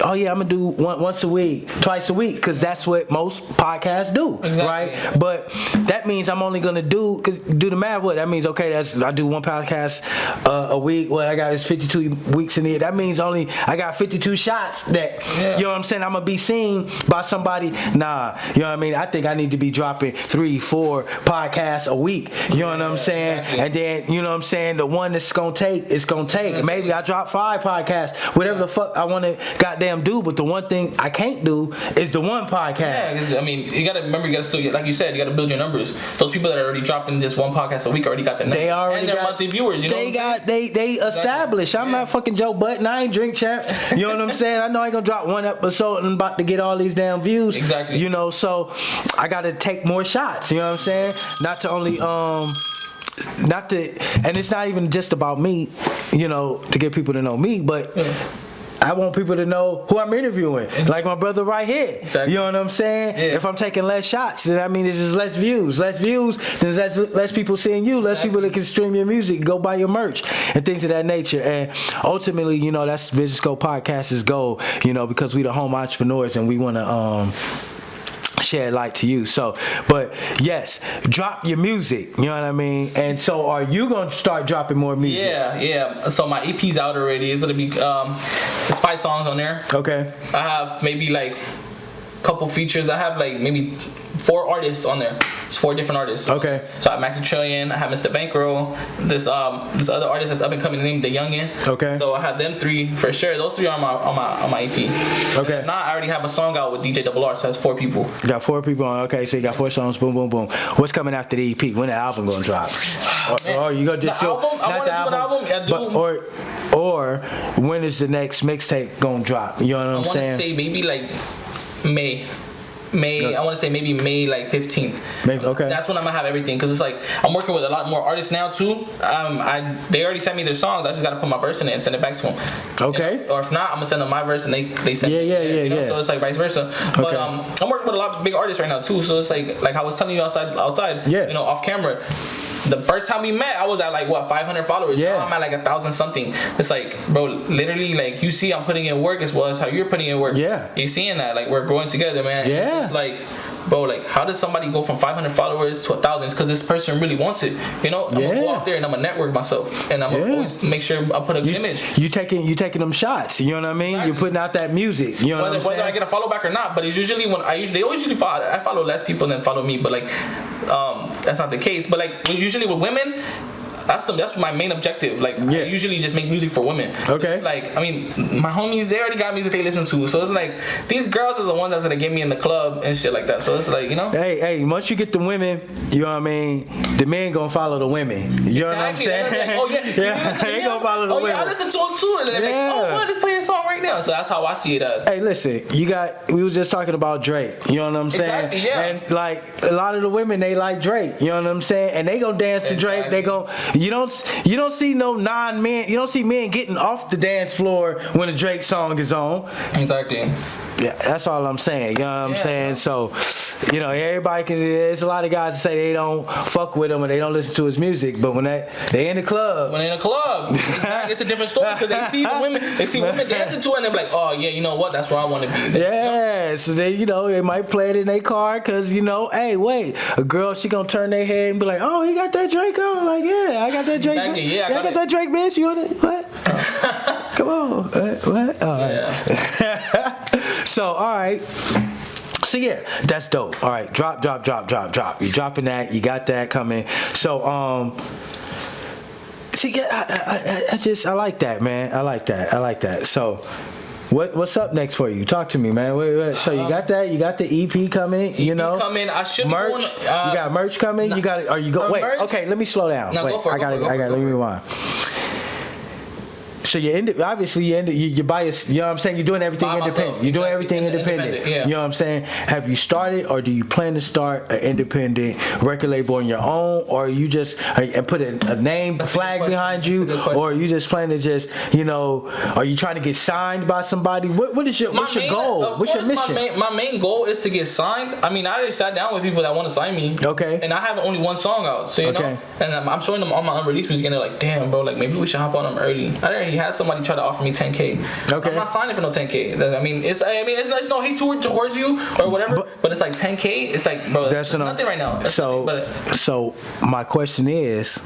I'm gonna do once a week, twice a week, because that's what most podcasts do, right? But that means I'm only gonna do the math. What that means? Okay, I do one podcast a week. What I got is 52 weeks in it. That means only I got 52 shots that, you know what I'm saying, I'm going to be seen by somebody. Nah, you know what I mean? I think I need to be dropping 3-4 podcasts a week. You know what I'm saying? Exactly. And then, you know what I'm saying, the one that's going to take, it's going to take. Maybe I drop 5 podcasts, whatever the fuck I want to goddamn do, but the one thing I can't do is the one podcast. Yeah, I mean, you got to remember, you got to still, like you said, you got to build your numbers. Those people that are already dropping just one podcast a week already got their numbers. They already got monthly viewers. You know they established. I'm not fucking Joe Button. I ain't Drink Champs. You know what I'm saying? I know I ain't gonna drop one episode and I'm about to get all these damn views. Exactly. You know, so I gotta take more shots. You know what I'm saying? Not to only and it's not even just about me, to get people to know me, but I want people to know who I'm interviewing. Like my brother right here. Exactly. You know what I'm saying? Yeah. If I'm taking less shots, then I mean this is less views. Less views, then that's less people seeing you. Less people that can stream your music, go buy your merch, and things of that nature. And ultimately, you know, that's VisionScope Podcast's goal. You know, because we the home entrepreneurs and we want to shed light to you. So, but yes, drop your music. You know what I mean? And so, are you gonna start dropping more music? Yeah. So my EP's out already. It's gonna be it's 5 songs on there. Okay. I have maybe like a couple features. I have like maybe 4 artists on there. It's 4 different artists. Okay. So I have Max Trillion. I have Mr. Bankroll. This other artist that's up and coming named The Youngin. Okay. So I have them 3 for sure. Those 3 are on my EP. Okay. Now I already have a song out with DJ Double R. So that's 4 people. You got 4 people on. Okay, so you got 4 songs. Boom, boom, boom. What's coming after the EP? When the album gonna drop? Or you gonna just The album? I not the wanna do an album. Yeah, but, or when is the next mixtape gonna drop? You know what I'm I want saying? to say maybe like May. I want to say maybe May like 15th. Maybe, okay. That's when I'm gonna have everything, because it's like I'm working with a lot more artists now too. They already sent me their songs. I just gotta put my verse in it and send it back to them. Okay. You know? Or if not, I'm gonna send them my verse and they send me. You know? So it's like vice versa. But I'm working with a lot of big artists right now too. So it's like I was telling you outside. Yeah. You know, off camera. The first time we met, I was at like 500 followers. Yeah. Now I'm at like 1,000 something. It's like, bro, literally, like you see, I'm putting in work as well as how you're putting in work. Yeah. You seeing that? Like we're growing together, man. Yeah. It's just like, bro, like how does somebody go from 500 followers to 1,000? It's because this person really wants it. You know, I'm gonna go out there and I'm gonna network myself, and I'm gonna always make sure I put a good image. You taking them shots. You know what I mean? Exactly. You're putting out that music. You know what I'm saying? Whether I get a follow back or not, but it's usually they always usually follow. I follow less people than follow me, but like that's not the case. But like usually with women, that's my main objective. Like I usually just make music for women. Okay. It's like, I mean, my homies, they already got music they listen to, so it's like these girls are the ones that's gonna get me in the club and shit like that. So it's like, you know. Hey, once you get the women, you know what I mean, the men gonna follow the women. You know what I'm saying? Like, oh yeah, they gonna follow the women. Oh yeah, I listen to them too, and they're like, oh what, let's play a song right now. So that's how I see it as. Hey, listen, we was just talking about Drake. You know what I'm saying? Exactly, yeah. And like a lot of the women, they like Drake. You know what I'm saying? And they gonna dance to Drake. They gon' you don't see no non-men. You don't see men getting off the dance floor when a Drake song is on. Exactly. Yeah, that's all I'm saying. You know what I'm saying? So, you know, everybody can. There's a lot of guys that say they don't fuck with him and they don't listen to his music, but when they in the club, it's a different story, because they see women dancing to it and they're like, oh yeah, you know what? That's where I want to be. Yeah, so they might play it in their car because hey, wait, a girl, she gonna turn their head and be like, oh, you got that Drake on? Like, yeah, I got that Drake. Exactly, yeah, I got that Drake, bitch. You want it? What? Come on, what? All right. Yeah. So, all right. So yeah, that's dope. All right, drop. You dropping that? You got that coming. So see, yeah, I like that, man. I like that. So, what's up next for you? Talk to me, man. Wait. So you got that? You got the EP coming? You know, coming. I should merch. Be going, you got merch coming. You got it. Are you go? Wait. Merch? Okay, let me slow down. No, wait, go for it, I got go for it. Let me rewind. So you buy you know what I'm saying? You're doing everything By independent. myself. You're doing Exactly. everything independent. Yeah. You know what I'm saying? Have you started, or do you plan to start an independent record label on your own, or you just and put a name flag behind you, or you just plan to just, you know, are you trying to get signed by somebody? What's your goal? What's your mission? My main goal is to get signed. I mean, I already sat down with people that want to sign me. Okay. And I have only one song out, so you know. And I'm showing them all my unreleased music, and they're like, damn, bro, like maybe we should hop on them early. I already had somebody try to offer me $10K. Okay. I'm not signing for no $10K. It's no hate towards you or whatever, but it's like $10K. It's like, bro, that's nothing right now. So my question is,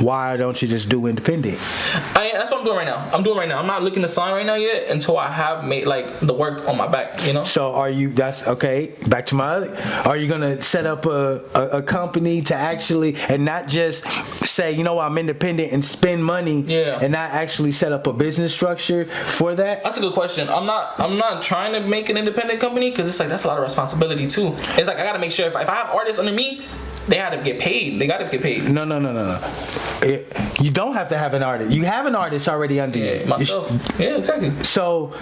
why don't you just do independent? That's what I'm doing right now. I'm not looking to sign right now yet until I have made like the work on my back, you know. So that's okay. Back to my other. Are you gonna set up a company to actually, and not just say, you know, I'm independent and spend money, and not actually set up a business structure for that? That's a good question. I'm not trying to make an independent company, because it's like that's a lot of responsibility too. It's like I gotta make sure if I have artists under me, they had to get paid. They got to get paid. No. You don't have to have an artist. You have an artist already under you. Myself. Yeah, exactly. So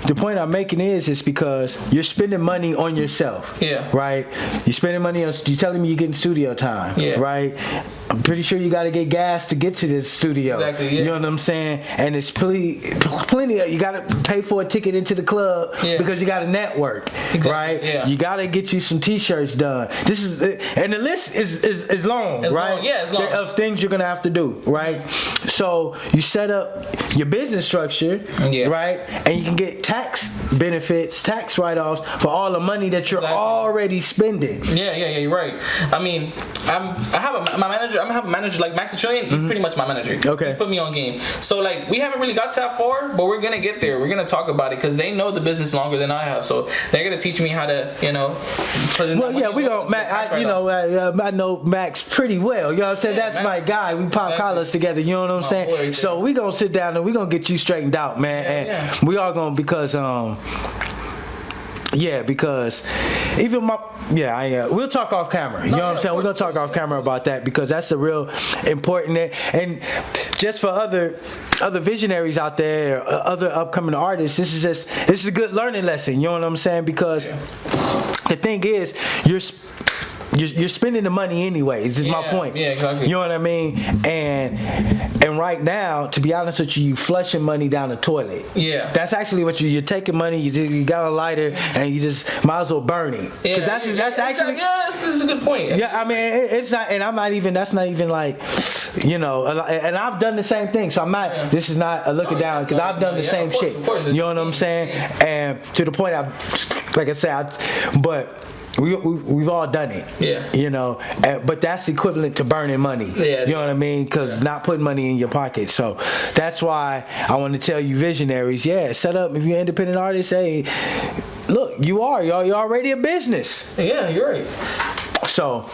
the point I'm making is because you're spending money on yourself. Yeah. Right? You're spending money on. You're telling me you're getting studio time. Yeah. Right? I'm pretty sure you got to get gas to get to this studio. Exactly, yeah. You know what I'm saying? And it's plenty of, you got to pay for a ticket into the club because you got to network, right? Yeah. You got to get you some t-shirts done. This is, and the list is long, right? Long. Yeah, it's long. Of things you're going to have to do, right? So you set up your business structure, right? And you can get tax benefits, tax write-offs for all the money that you're already spending. Yeah, you're right. I mean, I have a manager like Maximilian. He's pretty much my manager. Okay. He put me on game. So like we haven't really got to that far, but we're gonna get there. We're gonna talk about it because they know the business longer than I have. So they're gonna teach me how to, put in. Well, yeah, we gonna. I know Max pretty well. You know what I'm saying? That's Max, my guy. We pop collars together. You know what I'm saying? Boy, so we gonna sit down and we gonna get you straightened out, man. And we are gonna because even we'll talk off camera. You know what I'm saying? We're gonna talk off camera about that because that's a real important and just for other visionaries out there, other upcoming artists, this is a good learning lesson. You know what I'm saying? Because the thing is, you're spending the money anyways. Is my point. Yeah, exactly. You know what I mean? And right now, to be honest with you flushing money down the toilet. Yeah. That's actually what you're taking money. You got a lighter and you just might as well burn it. Yeah. That's actually. Yeah, this is a good point. Yeah, I mean it's not, and I'm not even. That's not even like, and I've done the same thing. So I'm not. Yeah. This is not a looking down because I've done the same shit. You know what I'm saying? And to the point, but. We've all done it. Yeah. But that's equivalent to burning money. Yeah. You know what I mean? Because not putting money in your pocket. So that's why I want to tell you visionaries, set up, if you're an independent artist, hey, look, you're already a business. Yeah, you're right. So,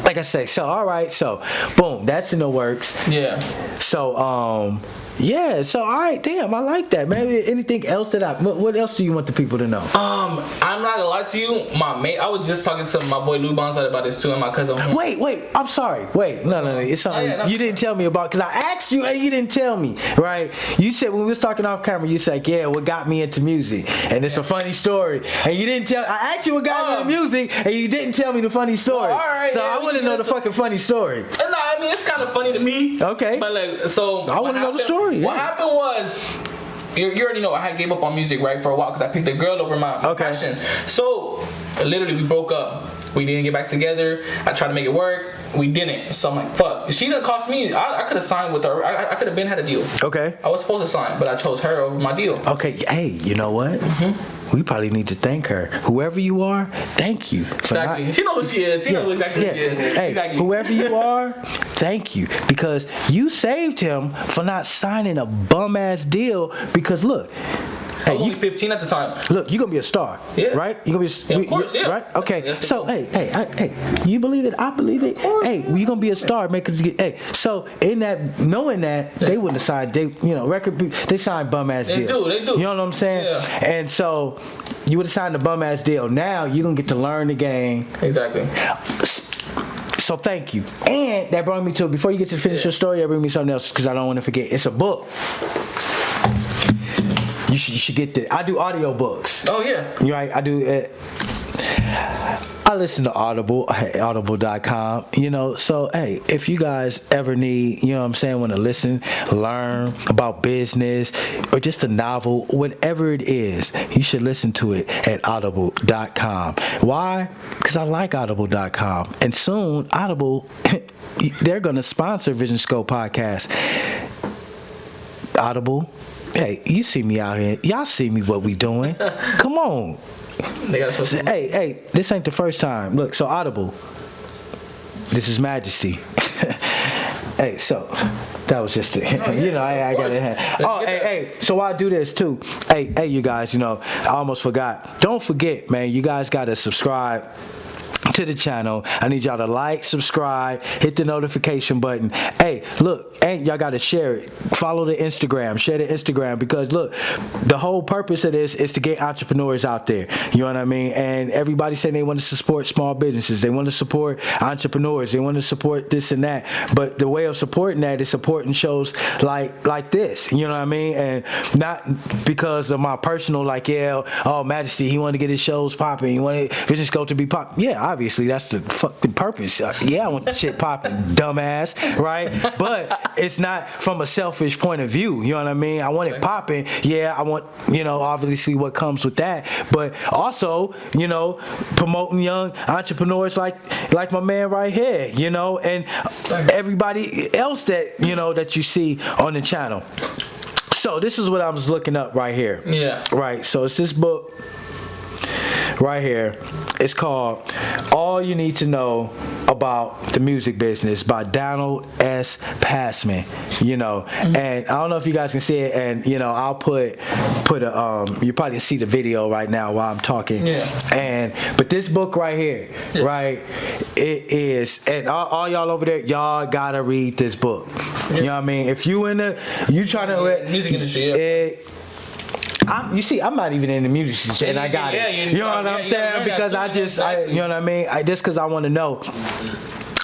like I say, all right, so boom, that's in the works. Yeah. So, all right, damn, I like that. Maybe anything else what else do you want the people to know? I'm not gonna lie to you, my mate, I was just talking to my boy Lou Bonsai about this too, and my cousin. Wait, I'm sorry. No, it's something you didn't tell me about, because I asked you and you didn't tell me, right? You said when we was talking off camera, you said, what got me into music, and it's a funny story, and you didn't tell. I asked you what got me into music, and you didn't tell me the funny story. So I want to know the fucking funny story. No, I mean it's kind of funny to me. Okay. But I want to know the story. What happened was, you already know I had gave up on music for a while because I picked a girl over my passion. So literally we broke up. We didn't get back together. I tried to make it work. We didn't. So I'm like, fuck. She didn't cost me. I could have signed with her. I could have had a deal. Okay. I was supposed to sign, but I chose her over my deal. Okay. Hey, you know what? Mm-hmm. We probably need to thank her. Whoever you are, thank you. Exactly. She knows who she is. She knows exactly who she is. Hey, exactly. Whoever you are, thank you. Because you saved him for not signing a bum-ass deal because, look, I was only 15 at the time. Look, you're going to be a star. Yeah. Right? You're going to be of course, yeah. Right? Okay. That's so, hey, you believe it? I believe it. Hey, you're going to be a star, man. So, in that, knowing that, they wouldn't have signed, they signed bum-ass deals. They do. You know what I'm saying? Yeah. And so, you would have signed a bum-ass deal. Now, you're going to get to learn the game. Exactly. So thank you. And that brought me to, before you get to finish your story, that brought me something else because I don't want to forget. It's a book. You should get that. I do audio books. Oh yeah. Right. I do. I listen to audible.com. So hey, if you guys ever need, want to listen, learn about business or just a novel, whatever it is, you should listen to it at audible.com. Why? Because I like audible.com, and soon Audible, they're gonna sponsor Vision Scope Podcast. Audible. Hey, you see me out here. Y'all see me what we doing. Come on. Hey, this ain't the first time. Look, so Audible. This is Majesty. Hey, so that was just it. I got it. Hey, so I do this too. Hey, you guys, I almost forgot. Don't forget, man, you guys got to subscribe to the channel. I need y'all to like, subscribe, hit the notification button. Hey, look, and y'all gotta share it. Follow the Instagram, share the Instagram, because look, the whole purpose of this is to get entrepreneurs out there. You know what I mean? And everybody saying they want to support small businesses, they want to support entrepreneurs, they want to support this and that. But the way of supporting that is supporting shows like this. You know what I mean? And not because of my personal Majesty, he wanted to get his shows popping, he wanted Vision Scope to be popping. Yeah, obviously. obviously that's the fucking purpose. Yeah, I want the shit popping, dumbass, right? But it's not from a selfish point of view. You know what I mean? I want it popping. Yeah, I want, obviously what comes with that, but also, promoting young entrepreneurs like my man right here, and everybody else that that you see on the channel. So this is what I was looking up right here. Yeah. Right. So it's this book right here. It's called All You Need to Know About the Music Business by Donald S. Passman. And I don't know if you guys can see it, and I'll put a you probably see the video right now while I'm talking. Yeah. But this book right here, right, it is, and all y'all over there, y'all gotta read this book. You know what I mean? If you trying to music industry, I'm not even in the music industry, and I got it. You know what I'm saying? Because you know what I mean? Just because I want to know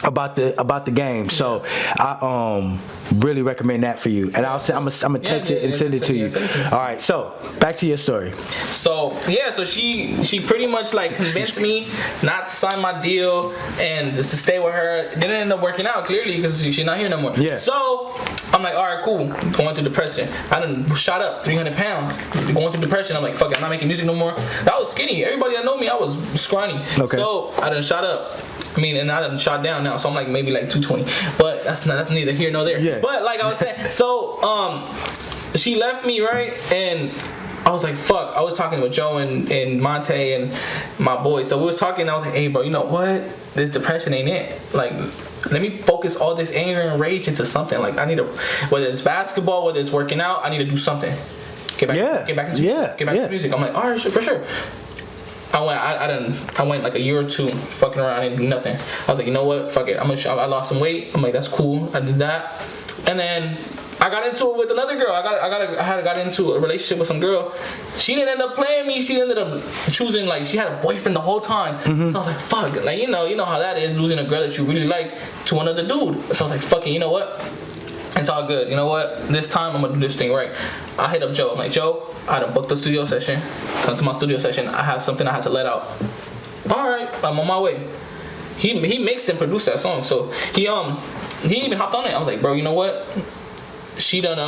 about the game. So I really recommend that for you. And I'm gonna text it and send it to you. All right. So back to your story. So she pretty much like convinced me not to sign my deal and just to stay with her. Didn't end up working out clearly because she's not here no more. Yeah. So I'm like, all right, cool. Going through depression. I done shot up 300 pounds. Going through depression. I'm like, fuck it, I'm not making music no more. I was skinny. Everybody that know me, I was scrawny. Okay. So I done shot up. And I done shot down now, so I'm like maybe like 220. But that's neither here nor there. Yeah. But like I was saying, so she left me, right? And I was like, fuck. I was talking with Joe and Monte and my boy. So we was talking, and I was like, hey, bro, you know what? This depression ain't it. Like, let me focus all this anger and rage into something. Like, I need to, whether it's basketball, whether it's working out, I need to do something. Get back to music. I'm like, all right, for sure. I went like a year or two fucking around and do nothing. I was like, you know what? Fuck it. I lost some weight. I'm like, that's cool. I did that, and then I got into it with another girl. I got into a relationship with some girl. She didn't end up playing me. She ended up choosing, like, she had a boyfriend the whole time. So I was like, fuck. Like, you know how that is, losing a girl that you really like to another dude. So I was like, fucking, you know what? It's all good. You know what? This time I'm gonna do this thing right. I hit up Joe. I'm like, Joe, I done booked the studio session. Come to my studio session. I have something I have to let out. All right, I'm on my way. He mixed and produced that song. So he even hopped on it. I was like, bro, you know what? She done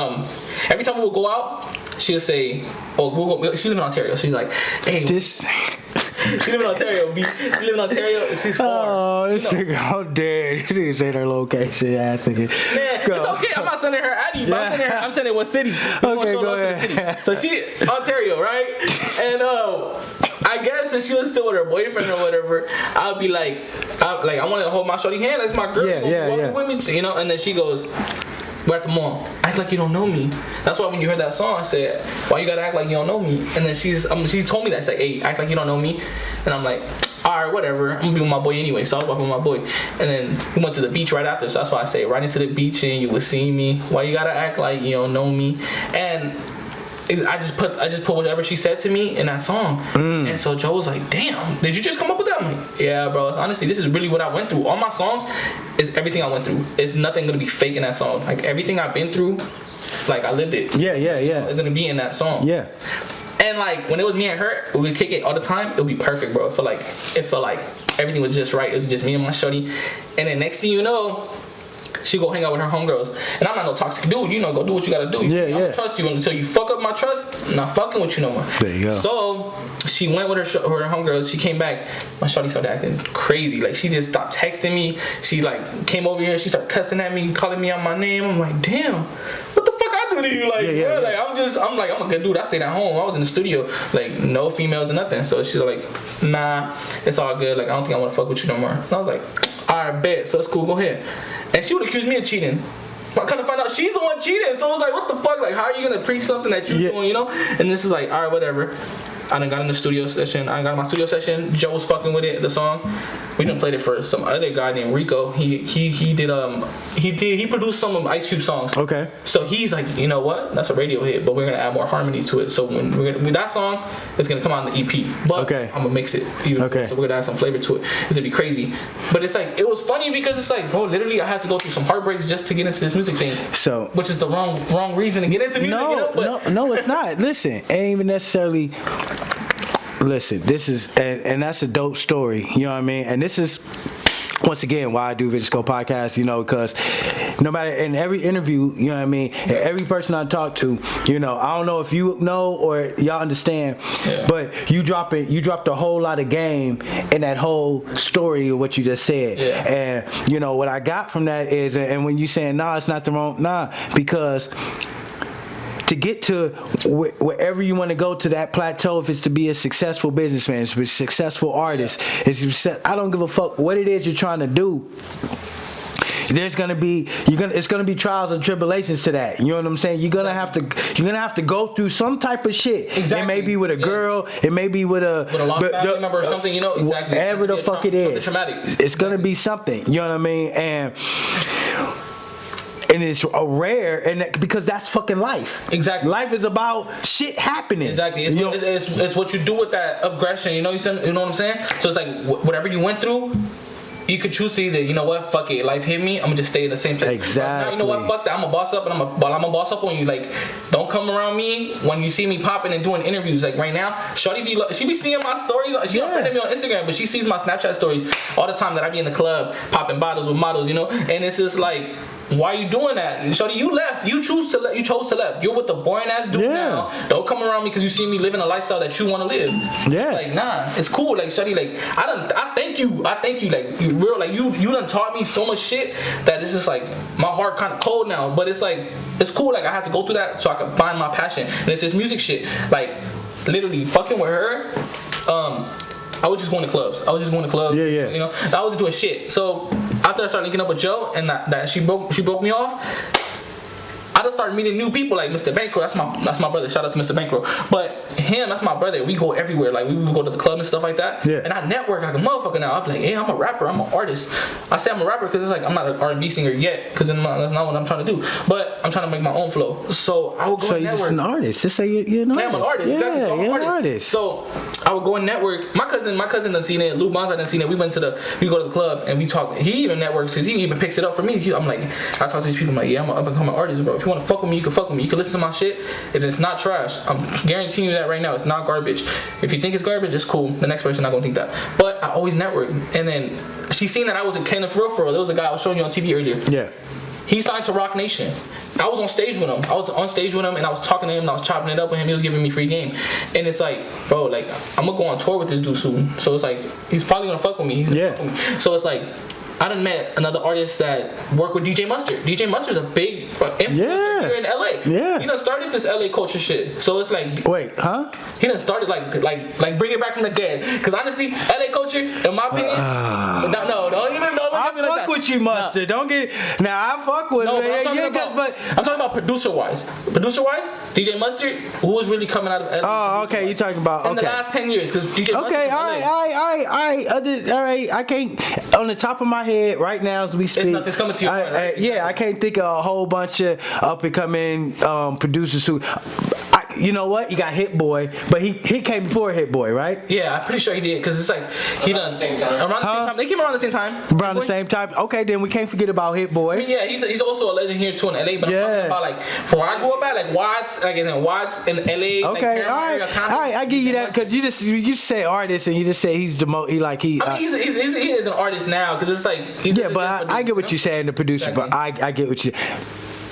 every time we would go out, she'll say, she live in Ontario. She's like, hey, she live in Ontario, B. She live in Ontario. She's far. Oh, this nigga, I'm dead. This nigga said her location, ass nigga. Man, it's okay. I'm not sending her at you, but I'm sending what city. Okay, go ahead. So she, Ontario, right? And I guess if she was still with her boyfriend or whatever, I'll be like, I want to hold my shorty hand. That's my girl. Yeah. With me, And then she goes, we're at the mall. Act like you don't know me. That's why when you heard that song, I said, why you gotta act like you don't know me? And then she told me that. She's like, hey, act like you don't know me. And I'm like, all right, whatever. I'm gonna be with my boy anyway. So I was walking with my boy. And then we went to the beach right after. So that's why I say, right into the beach and you would see me. Why you gotta act like you don't know me? And I just put whatever she said to me in that song. And so Joe was like, damn, did you just come up with that? I'm like, yeah, bro. Honestly, this is really what I went through. All my songs is everything I went through. It's nothing gonna be fake in that song. Like, everything I've been through, like, I lived it. Yeah. It's gonna be in that song. Yeah. And like, when it was me and her, we would kick it all the time. It would be perfect, bro. It felt like everything was just right. It was just me and my shorty. And then next thing you know, she go hang out with her homegirls. And I'm not no toxic dude, go do what you gotta do. I don't trust you until you fuck up my trust. I'm not fucking with you no more. There you go. So she went with her homegirls. She came back. My shawty started acting crazy. Like, she just stopped texting me. She like came over here. She started cussing at me, calling me out my name. I'm like, damn, what the fuck I do to you? Like, bro, like I'm a good dude. I stayed at home. I was in the studio. Like, no females or nothing. So she's like, nah, it's all good. Like, I don't think I want to fuck with you no more. And I was like, all right, bet. So it's cool. Go ahead. And she would accuse me of cheating. I kind of find out she's the one cheating. So I was like, what the fuck? Like, how are you going to preach something that you're doing, And this is like, all right, whatever. I done got in the studio session. I got in my studio session. Joe was fucking with it, the song. We done played it for some other guy named Rico. He produced some of Ice Cube songs. Okay. So he's like, you know what? That's a radio hit, but we're gonna add more harmony to it. So with that song, it's gonna come out in the EP. But I'm gonna mix it. Okay. So we're gonna add some flavor to it. It's gonna be crazy. But it's like, it was funny because it's like, bro, literally I had to go through some heartbreaks just to get into this music thing. So, which is the wrong reason to get into music. No, it's not. Listen, it ain't even necessarily Listen, this is, and that's a dope story. You know what I mean? And this is, once again, why I do VISIONSCOPE podcast, you know, because no matter, in every interview, you know what I mean, and every person I talk to, you know, I don't know if you know or y'all understand, but you dropped a whole lot of game in that whole story of what you just said. And, you know, what I got from that is, and when you saying, nah, it's not the wrong, nah, because to get to wherever you want to go to that plateau, if it's to be a successful businessman, if it's a successful artist, I don't give a fuck what it is you're trying to do. There's gonna be it's gonna be trials and tribulations to that. You know what I'm saying? You're gonna have to go through some type of shit. Exactly. It may be with a girl. It may be with a lost family member or something. You know exactly. Whatever the fuck it is. Traumatic. It's gonna be something. You know what I mean? And it's rare, and because that's fucking life. Exactly. Life is about shit happening. Exactly. It's what you do with that aggression. You know what I'm saying? So it's like whatever you went through, you could choose to either, you know what, fuck it, life hit me, I'm gonna just stay in the same place. Exactly. Now, you know what, fuck that, I'm a boss up, and I'm a boss up on you. Like, don't come around me when you see me popping and doing interviews. Like right now, Shorty she be seeing my stories. She friended me on Instagram, but she sees my Snapchat stories all the time that I be in the club popping bottles with models, you know. And it's just like, why you doing that? Shorty, you left. You chose to left. You're with the boring ass dude now. Don't come around me because you see me living a lifestyle that you want to live. Yeah. Like, nah, it's cool. Like, Shorty, like, I thank you. Like, you real, like, you done taught me so much shit that it's just like, my heart kind of cold now. But it's like, it's cool. Like, I had to go through that so I could find my passion. And it's this music shit. Like, literally fucking with her, I was just going to clubs. Yeah. You know, I wasn't doing shit. So after I started linking up with Joe and that she broke me off, I just started meeting new people like Mr. Bankroll. That's my brother. Shout out to Mr. Bankroll. But him, that's my brother. We go everywhere. Like we would go to the club and stuff like that. Yeah. And I network like a motherfucker now. I'm like, hey, I'm a rapper. I'm an artist. I say I'm a rapper because it's like I'm not an R&B singer yet because that's not what I'm trying to do. But I'm trying to make my own flow. So I would go and network. So you're just an artist. Just say you're an artist. Yeah, I'm an artist. Exactly. So I'm an artist. So I would go and network. My cousin done seen it. Lou Bonza done seen it. We go to the club and we talk. He even networks because he even picks it up for me. I'm like, I talk to these people. I'm like, yeah, I'm an up-and-coming artist, bro. If you want to fuck with me, you can fuck with me. You can listen to my shit. If it's not trash, I'm guaranteeing you that right now. It's not garbage. If you think it's garbage, it's cool. The next person not gonna think that. But I always network. And then she seen that I was a Kenneth for real. There was a guy I was showing you on TV earlier. Yeah. He signed to Rock Nation. I was on stage with him. And I was talking to him and I was chopping it up with him. He was giving me free game. And it's like, bro, like, I'm gonna go on tour with this dude soon. So it's like, he's probably gonna fuck with me. So it's like, I done met another artist that worked with DJ Mustard. DJ Mustard's a big influencer here in LA. Yeah. He done started this LA culture shit. So it's like, wait, huh? He done started like bring it back from the dead. Cause honestly, LA culture, in my opinion, don't even I fuck with you, Mustard. Don't get it. Now I fuck with him. I'm talking about producer wise. DJ Mustard, who was really coming out of LA. Oh, okay. You talking about in the last 10 years? Cause DJ Mustard. Okay, all right. I can't on the top of my head right now as we speak. Nothing's coming to you. I can't think of a whole bunch of up and coming producers who. You know what? You got Hit Boy, but he came before Hit Boy, right? Yeah, I'm pretty sure he did because it's like he done around the same time. They came around the same time. Around the same time. Okay, then we can't forget about Hit Boy. I mean, yeah, he's also a legend here too in LA. But I'm talking about like where I grew up at, like Watts, like in Watts in LA. Okay, all right, I give you that because you say artist and you just say he's the most. He is an artist now because it's like but I get what you're saying, the producer. Exactly. But I get what you.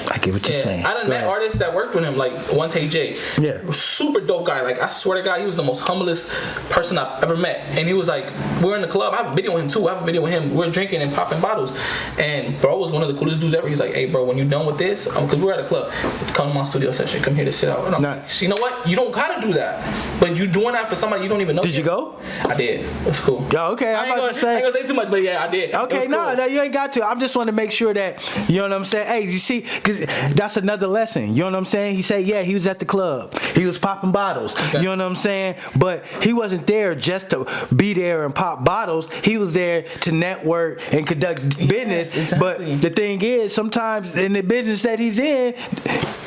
I get what you're saying. I done met artists that worked with him, like One Take J. Yeah. Super dope guy. Like, I swear to God, he was the most humblest person I've ever met. And he was like, we're in the club. I have a video with him, too. We're drinking and popping bottles. And bro was one of the coolest dudes ever. He's like, hey, bro, when you're done with this, because we're at a club, come to my studio session. Come here to sit out. And I'm like, you know what? You don't got to do that. But you're doing that for somebody you don't even know. Did you go? I did. It was cool. Oh, okay. I ain't gonna say too much, but yeah, I did. Okay, no, you ain't got to. I just want to make sure that, you know what I'm saying? Hey, you see, because that's another lesson. You know what I'm saying? He said, yeah, he was at the club. He was popping bottles. Okay. You know what I'm saying? But he wasn't there just to be there and pop bottles. He was there to network and conduct business. Exactly. But the thing is, sometimes in the business that he's in,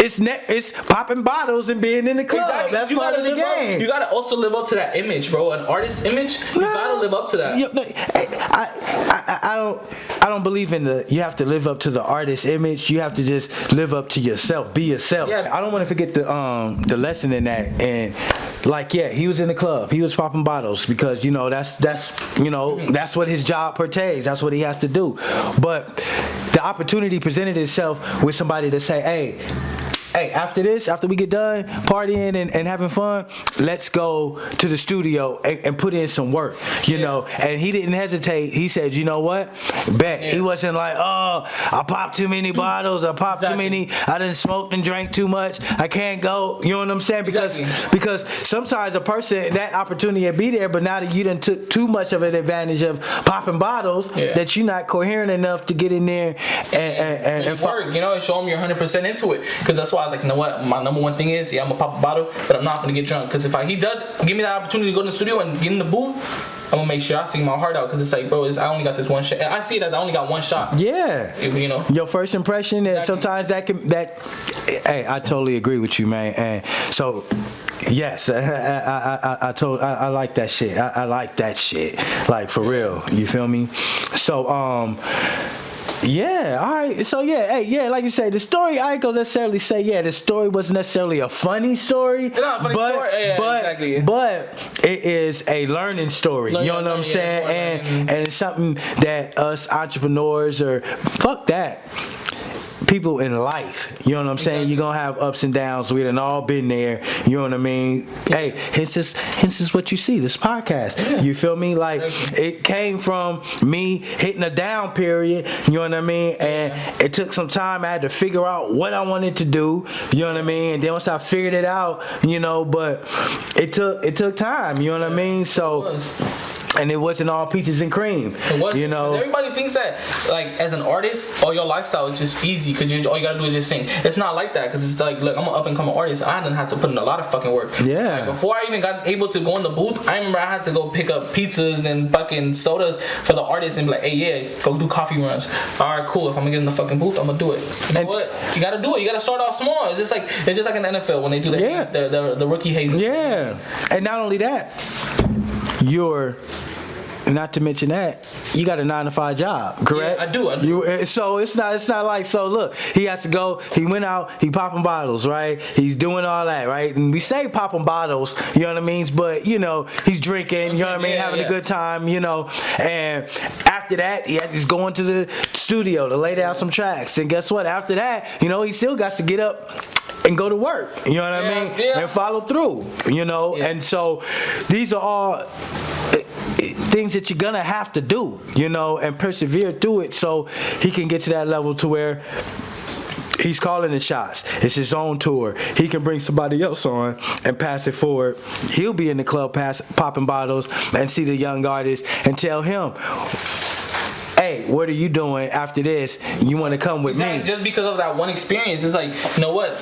it's popping bottles and being in the club. Exactly. That's part of the game. You gotta also live up to that image, bro. An artist image. You gotta live up to that. I don't believe in you have to live up to the artist image. You have to just live up to yourself. Be yourself. Yeah. I don't want to forget the lesson in that. And like, yeah, he was in the club. He was popping bottles because, you know, that's what his job pertains. That's what he has to do. But the opportunity presented itself with somebody to say, hey, after we get done partying and having fun, let's go to the studio and put in some work, you know. And he didn't hesitate. He said, you know what? Bet. He wasn't like, oh, I popped too many bottles. I popped too many. I done smoked and drank too much. I can't go. You know what I'm saying? Because sometimes a person, that opportunity will be there, but now that you done took too much of an advantage of popping bottles, that you're not coherent enough to get in there and work, you know, and show them you're 100% into it. Because that's why I was like, you know what, my number one thing is, I'm gonna pop a bottle, but I'm not gonna get drunk. Because if he does give me that opportunity to go to the studio and get in the booth, I'm gonna make sure I sing my heart out. Because it's like, bro, I only got this one shot. I see it as I only got one shot. Yeah. You know, your first impression, and sometimes hey, I totally agree with you, man. And so, yes, I like that shit. I like that shit, like, for real. You feel me? So, yeah, all right. So like you say, the story, I ain't gonna necessarily say, the story wasn't necessarily a funny story. It's not a funny story. Exactly. But it is a learning story. You know what I'm saying? And it's something that us entrepreneurs, or fuck that, people in life, you know what I'm saying? You're gonna have ups and downs. We done all been there. You know what I mean? Hey, hence is what you see, this podcast. You feel me? Like, it came from me hitting a down period, you know what I mean? And it took some time. I had to figure out what I wanted to do, you know what I mean? And then once I figured it out, you know, but it took time, you know what I mean? So, and it wasn't all peaches and cream. It wasn't. You know, everybody thinks that, like, as an artist, your lifestyle is just easy because all you gotta do is just sing. It's not like that, because it's like, look, I'm an up and coming artist. I didn't have to put in a lot of fucking work. Yeah. Like, before I even got able to go in the booth, I remember I had to go pick up pizzas and fucking sodas for the artists and be like, hey, go do coffee runs. All right, cool. If I'm gonna get in the fucking booth, I'm gonna do it. You know what? You gotta do it. You gotta start off small. It's just like in the NFL when they do the haze, the rookie haze. Yeah. And not only that, not to mention that, you got a 9-to-5 job, correct? Yeah, I do. So it's not like, so look, he has to go, he went out, he popping bottles, right? He's doing all that, right? And we say popping bottles, you know what I mean? But, you know, he's drinking, you know what I mean? Having a good time, you know. And after that, he's going to the studio to lay down some tracks. And guess what? After that, you know, he still got to get up and go to work, you know what I mean? Yeah. And follow through, you know? Yeah. And so these are all things that you're gonna have to do, you know, and persevere through it, so he can get to that level to where he's calling the shots. It's his own tour. He can bring somebody else on and pass it forward. He'll be in the club popping bottles and see the young artist and tell him, hey, what are you doing after this? You want to come with me? Just because of that one experience, it's like, you know what?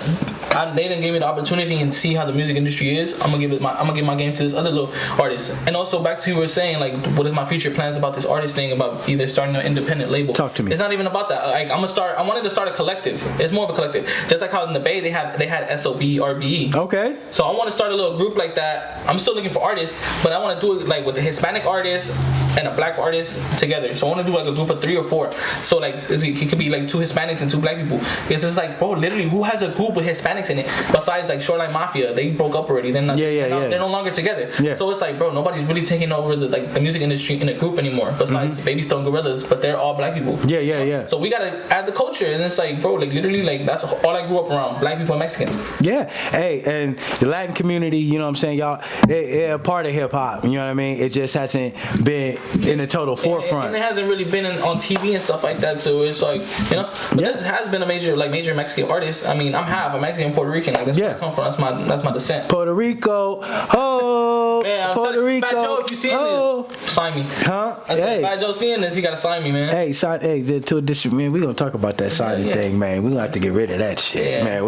They didn't give me the opportunity and see how the music industry is. I'm gonna give my game to this other little artist. And also back to you were saying, like, what is my future plans about this artist thing, about either starting an independent label? Talk to me. It's not even about that. Like, I wanted to start a collective. It's more of a collective. Just like how in the Bay they had SOB RBE. Okay. So I want to start a little group like that. I'm still looking for artists, but I want to do it like with a Hispanic artist and a black artist together. So I want to do like a group of 3 or 4. So like it could be like 2 Hispanics and 2 black people. It's just like, bro, literally, who has a group with Hispanics in it besides like Shoreline Mafia? They broke up already. They're no longer together. Yeah. So it's like, bro, nobody's really taking over the music industry in a group anymore besides Baby Stone Gorillas, but they're all black people. Yeah. So we gotta add the culture, and it's like, bro, like literally, like that's all I grew up around, black people and Mexicans. Yeah. Hey, and the Latin community, you know what I'm saying, y'all, they're a part of hip hop. You know what I mean? It just hasn't been in the total forefront. And it hasn't really been on TV and stuff like that. So it's like, you know, but this has been a major Mexican artist. I mean, I'm half a Mexican Puerto Rican. Like that's where I come from. That's my descent. Puerto Rico, oh, man, Puerto Rico. Fat Joe, if you seeing this, sign me. Huh? I said, Fat Joe seeing this, he gotta sign me, man. Hey, to a district, man. We gonna talk about that signing thing, man. We gonna have to get rid of that shit, man.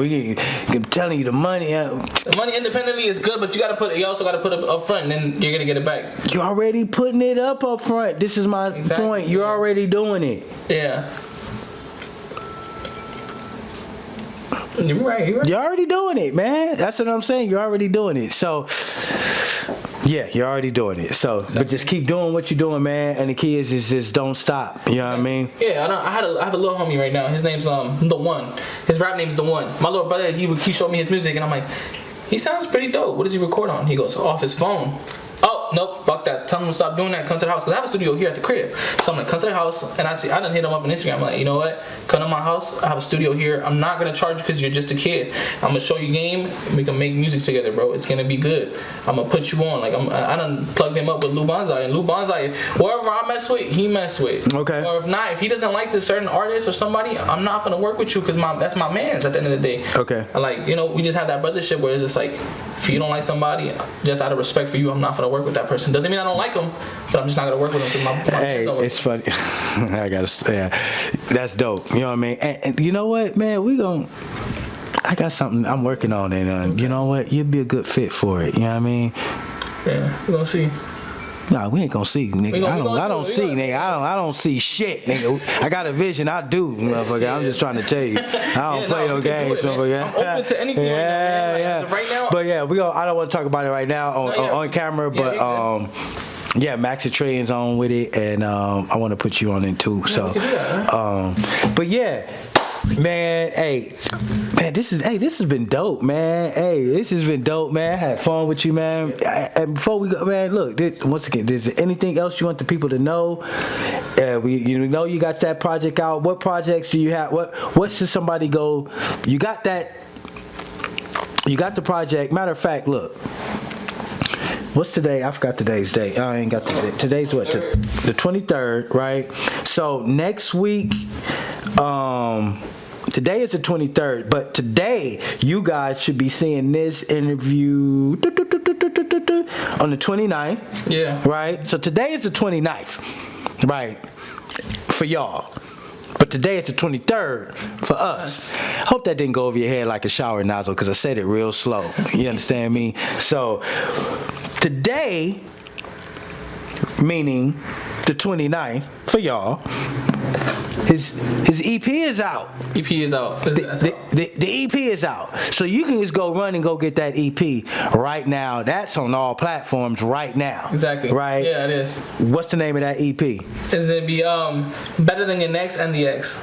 I'm telling you, the money. The money independently is good, but you also gotta put it up front, and then you're gonna get it back. You're already putting it up front. This is my point. You're already doing it. Yeah. You're right. You're already doing it, man. That's what I'm saying. You're already doing it. So, yeah, you're already doing it. So, but just keep doing what you're doing, man. And the key is just don't stop. You know what I mean? Yeah, I have a little homie right now. His name's The One. His rap name's The One. My little brother, he showed me his music, and I'm like, he sounds pretty dope. What does he record on? He goes, off his phone. Oh, nope, fuck that. Tell him to stop doing that. Come to the house. Because I have a studio here at the crib. So I'm like, come to the house. And I done hit him up on Instagram. I'm like, you know what? Come to my house. I have a studio here. I'm not going to charge you because you're just a kid. I'm going to show you game. We can make music together, bro. It's going to be good. I'm going to put you on. Like, I done plugged him up with Lou Bonsai. And Lou Bonsai, wherever I mess with, he mess with. Okay. Or if not, if he doesn't like this certain artist or somebody, I'm not going to work with you because that's my man's at the end of the day. Okay. And like, you know, we just have that brothership where it's just like, if you don't like somebody, just out of respect for you, I'm not going to work with that person. Doesn't mean I don't like them, but I'm just not going to work with them. Hey, it's funny. That's dope. You know what I mean? And you know what, man? I got something I'm working on, and you know what? You'd be a good fit for it. You know what I mean? Yeah, we're going to see. Nah, we ain't gonna see, nigga. I don't see, nigga. I don't see shit, nigga. I got a vision. I do, motherfucker. I'm just trying to tell you. I don't play no games, motherfucker. I'm open to anything right now, man. Like, as of right now. But yeah, I don't want to talk about it right now on camera, but yeah, Max and Trey's on with it, and I want to put you on it too. So, we can do that, right? But yeah. Man, this has been dope, man. Hey, this has been dope, man. I had fun with you, man. And before we go, man, look, once again, is there anything else you want the people to know? You know you got that project out. What projects do you have? What should somebody go? You got that. You got the project. Matter of fact, look. What's today? I forgot today's date. I ain't got the date. Today's what? The 23rd, right? So next week, today is the 23rd, but today you guys should be seeing this interview on the 29th. Yeah. Right? So today is the 29th, right? For y'all. But today is the 23rd for us. Hope that didn't go over your head like a shower nozzle because I said it real slow. You understand me? So today, meaning the 29th for y'all, his EP is out. EP is out. The EP is out. So you can just go run and go get that EP right now. That's on all platforms right now. Exactly. Right? Yeah, it is. What's the name of that EP? It's going to be Better Than Your Next and the X.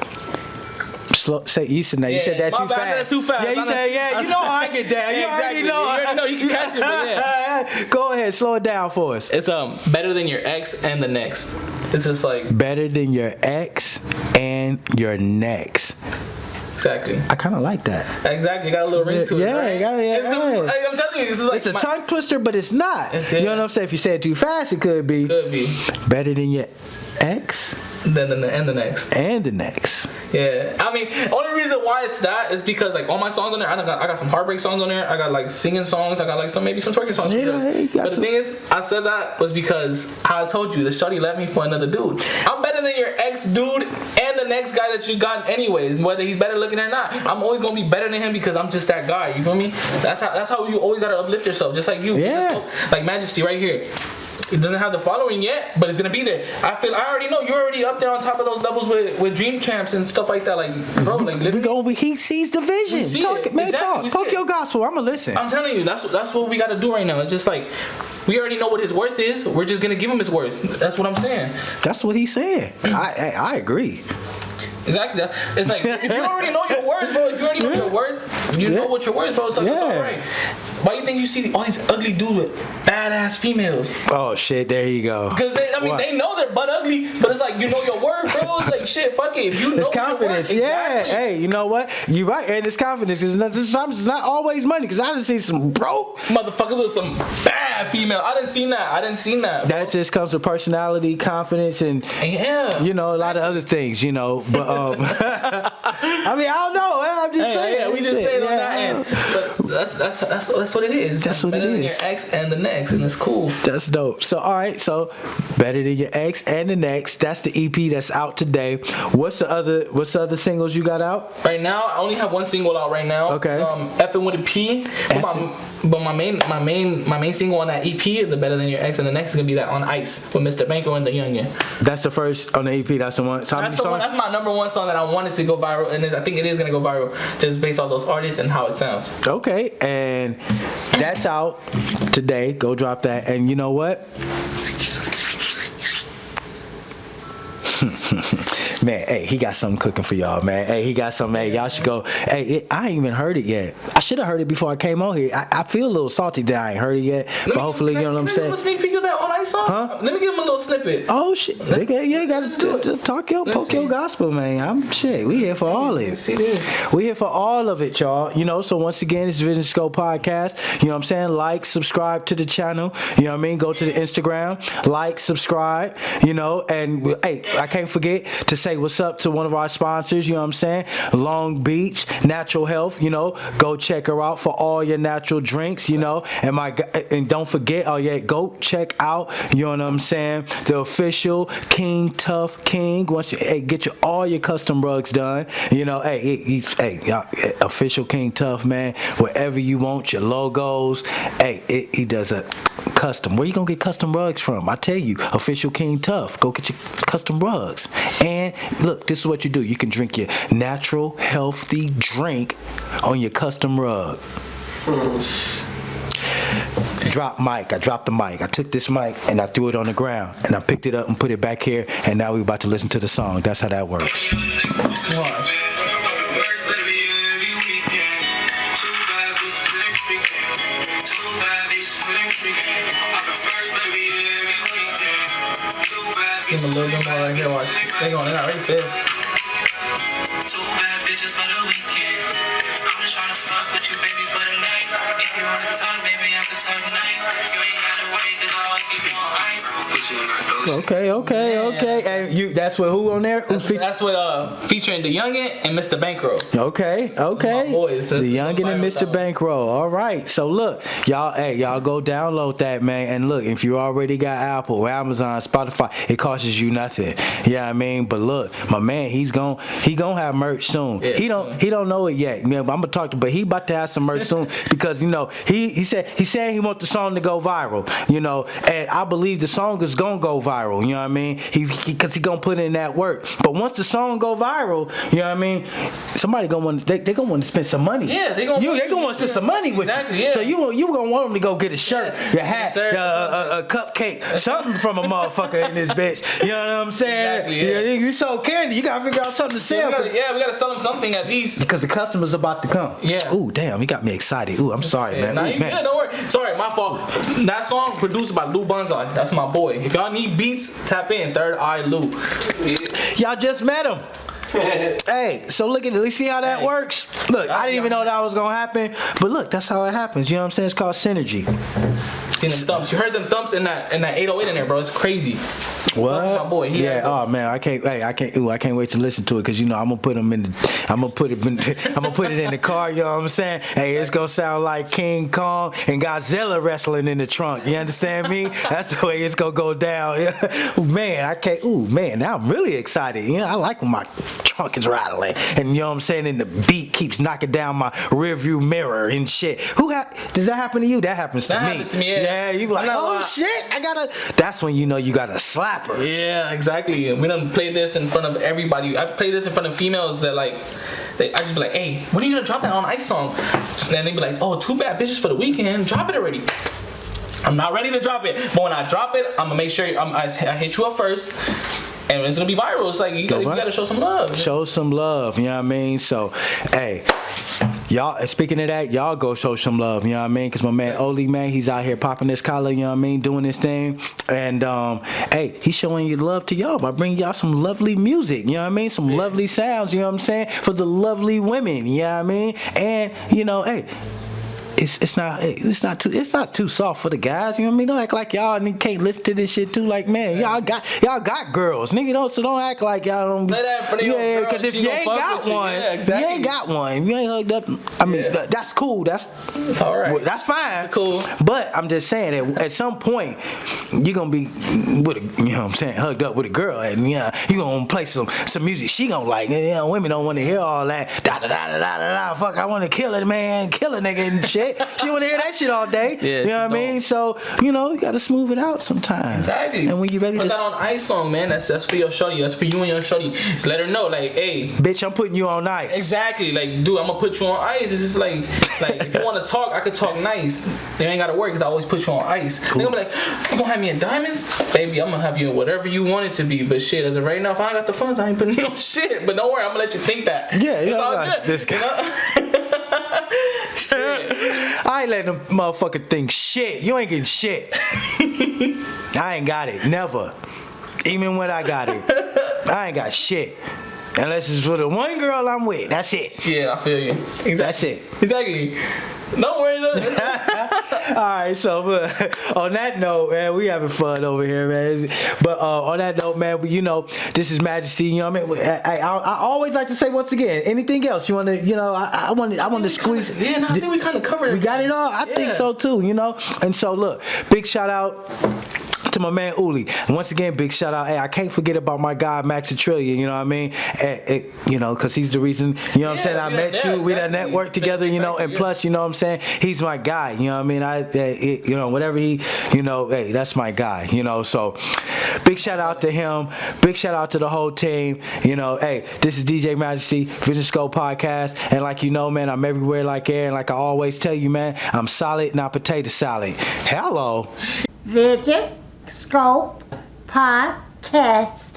You said that too fast. That's too fast. Yeah, you said, yeah, you know how I get down. Yeah, you exactly. already know. You already know you can catch it, but yeah. Go ahead, slow it down for us. It's Better Than Your Ex and the Next. It's just like Better Than Your Ex and Your Next. Exactly. I kind of like that. Exactly. Got a little ring to it. Yeah, right? I'm telling you, this is like it's a tongue twister, but it's not. Yeah. You know what I'm saying? If you say it too fast, it could be. Could be. Better Than Your Ex. And the next. And the next. Yeah. I mean, only reason why it's that is because like all my songs on there, I got some heartbreak songs on there. I got like singing songs. I got like maybe some twerking songs. But the thing is, I said that was because how I told you, the shawty left me for another dude. I'm better than your ex dude and the next guy that you got anyways, whether he's better looking or not. I'm always gonna be better than him because I'm just that guy. You feel me? That's how you always gotta uplift yourself, just like you. Yeah. Like Majesty right here. It doesn't have the following yet, but it's gonna be there. I already know you're already up there on top of those levels with Dream Champs and stuff like that. Like, bro, like literally, he sees the vision. Talk your gospel. I'ma listen. I'm telling you, that's what we gotta do right now. It's just like we already know what his worth is. We're just gonna give him his worth. That's what I'm saying. That's what he's saying. I agree. Exactly. It's like if you already know your worth, bro. If you already know your worth, you know what your worth, bro. It's like it's all right. Why do you think you see all these ugly dudes with badass females? Oh shit, there you go. Because they know they're butt ugly, but it's like you know your worth, bro. It's like shit, fuck it. If you know it's confidence. Your worth, yeah. exactly. Hey, you know what? You right, and it's confidence because sometimes it's not always money. Because I done seen some broke motherfuckers with some bad female. I didn't seen that. Bro. That just comes with personality, confidence, and you know a lot of other things. You know, but I mean I don't know. I'm just saying. Yeah, we just saying on that end. But that's what it is. That's what it is. Better than your ex and the next, and it's cool. That's dope. So all right, so Better Than Your Ex and the Next. That's the EP that's out today. What's the other singles you got out? Right now, I only have one single out right now. Okay. Effing with a P. But my main single on that EP is the Better Than Your Ex, and the next is gonna be that On Ice with Mr. Banko and the Youngin. That's the first on the EP. That's the one. That's my number one song that I wanted to go viral, and I think it is gonna go viral just based off those artists and how it sounds. Okay, and that's out today. Go drop that, and you know what? Man, hey, he got something cooking for y'all, man. Hey, he got something. Hey, y'all should go. Hey, I ain't even heard it yet. I should have heard it before I came on here. I feel a little salty that I ain't heard it yet, but hopefully, you know what I'm saying. Let me give him a sneak peek of that on ice song. Huh? Let me give him a little snippet. Oh shit! You got to talk your poke your gospel, man. I'm shit. We here for all of it. We here for all of it, y'all. You know. So once again, it's Vision Scope Podcast. You know what I'm saying? Like, subscribe to the channel. You know what I mean? Go to the Instagram, like, subscribe. You know, and hey, I can't forget to say what's up to one of our sponsors. You know what I'm saying? Long Beach Natural Health. You know, go check her out for all your natural drinks. You know, and don't forget. Oh yeah, go check out. You know what I'm saying? The official King Tough King. Once you get all your custom rugs done. You know, y'all, official King Tough, man. Wherever you want your logos. Hey, he does a custom. Where you gonna get custom rugs from? I tell you, official King Tough. Go get your custom rugs. And look, this is what you do. You can drink your natural, healthy drink on your custom rug. Drop mic. I dropped the mic. I took this mic and I threw it on the ground and I picked it up and put it back here, and now we're about to listen to the song. That's how that works. Give him a little bit more right here. Watch. They got right this. Two bad bitches for the weekend. I'm just trying to fuck with you, baby, for the night. If you wanna talk, baby, I can talk nice. You ain't gotta worry, 'cause I always keep you on ice. Put you in my Okay. And that's with who on there? That's with featuring the Youngin and Mr. Bankroll. Okay. My boys. The Youngin and Mr. Bankroll. All right. So look, y'all go download that, man. And look, if you already got Apple, Amazon, Spotify, it costs you nothing. Yeah, I mean, but look, my man, he gonna have merch soon. Yeah, he don't know it yet, man. But I'm gonna talk to, but he about to have some merch soon because you know he said he want the song to go viral. You know, and I believe the song is gonna go viral. You know what I mean? Because he gonna put in that work. But once the song go viral, you know what I mean? Somebody gonna want they gonna want to spend some money. Yeah, they gonna want to spend some money with you. Yeah. So you gonna want them to go get a shirt, your hat, Yes, a cupcake, something from a motherfucker in this bitch. You know what I'm saying? Exactly, yeah. You sold candy. You gotta figure out something to sell. We gotta sell them something at least. Because the customer's about to come. Yeah. Ooh, damn, he got me excited. Ooh, I'm sorry, man. Nah, Ooh, you man. good, don't worry. Sorry, my fault. That song produced by Lou Bunzai. That's my boy. If y'all need beats, tap in. Third Eye Lou. Y'all just met him. Hey, so look at it. See how that works? Look, I didn't even know that was gonna happen, but look, that's how it happens. You know what I'm saying? It's called synergy. Seen them thumps. You heard them thumps in that 808 in there, bro. It's crazy. What? My boy. Yeah. Oh man, I can't wait to listen to it because you know I'm gonna put it in the car. You know what I'm saying? Hey, it's gonna sound like King Kong and Godzilla wrestling in the trunk. You understand me? That's the way it's gonna go down. Man, I can't. Ooh, man, now I'm really excited. You know, I like when my trunk is rattling, and you know what I'm saying. And the beat keeps knocking down my rearview mirror and shit. Does that happen to you? That happens to me. That happens to me. Yeah, you be like, oh shit, That's when you know you got a slapper. Yeah, exactly. We done played this in front of everybody. I played this in front of females that I just be like, hey, when are you gonna drop that on Ice song? And they be like, oh, two bad bitches for the weekend. Drop it already. I'm not ready to drop it, but when I drop it, I'm gonna make sure I hit you up first. And it's gonna be viral. It's like you gotta show some love. Show some love, you know what I mean? So, hey, y'all, speaking of that, y'all go show some love, you know what I mean? Because my man Uli, man, he's out here popping this collar, you know what I mean? Doing this thing. And, hey, he's showing you love to y'all by bringing y'all some lovely music, you know what I mean? Some lovely sounds, you know what I'm saying? For the lovely women, you know what I mean? And, you know, hey, it's not too soft for the guys. You know what I mean? Don't act like y'all can't listen to this shit too. Like, man, y'all got girls, nigga. Don't act like y'all don't. Play that for the because if you ain't got one, you ain't got one. You ain't hugged up. I mean, that's cool. It's all right. That's fine. It's cool. But I'm just saying that at some point you're gonna be with a, you know what I'm saying, hugged up with a girl, and you gonna play some music she gonna like. You know, women don't want to hear all that. Da da da da da da. Fuck, I want to kill it, man. Kill a nigga and shit. shit. She want to hear that shit all day. Yeah, you know what I mean? So, you know, you got to smooth it out sometimes. Exactly. And when you ready put to... that on ice on, man. That's for your shorty. That's for you and your shorty. Just let her know, like, hey. Bitch, I'm putting you on ice. Exactly. Like, dude, I'm going to put you on ice. It's just like if you want to talk, I could talk nice. They ain't got to work because I always put you on ice. Cool. They're going to be like, you going to have me in diamonds? Baby, I'm going to have you in whatever you want it to be. But shit, as of right now, if I ain't got the funds, I ain't putting you on shit. But don't worry, I'm going to let you think that. Yeah, it's all like good. This guy. You know? Shit. I ain't letting them motherfucker think shit. You ain't getting shit. I ain't got it. Never. Even when I got it. I ain't got shit. Unless it's for the one girl I'm with. That's it. Yeah, I feel you. Exactly. That's it. Exactly. Don't worry though. Alright, so on that note, man, we having fun over here, man. But on that note, man, you know, this is Majesty. You know what I mean? I always like to say once again, anything else you want to, you know, I want to squeeze. Yeah, no, I think we kind of covered it. We got it all. I think so too. You know, and so look, big shout out to my man Uli. And once again, big shout out. Hey, I can't forget about my guy Max Trillion, you know what I mean? You know, because he's the reason, you know what I'm saying, I met you. We done networked together, you know, and plus, you know what I'm saying, he's my guy, you know what I mean? You know, whatever he, you know, hey, that's my guy, you know, so big shout out to him. Big shout out to the whole team. You know, hey, this is DJ Majesty, Vision Scope Podcast. And like you know, man, I'm everywhere like air. And like I always tell you, man, I'm solid, not potato salad. Hello. Vision Scope Podcast.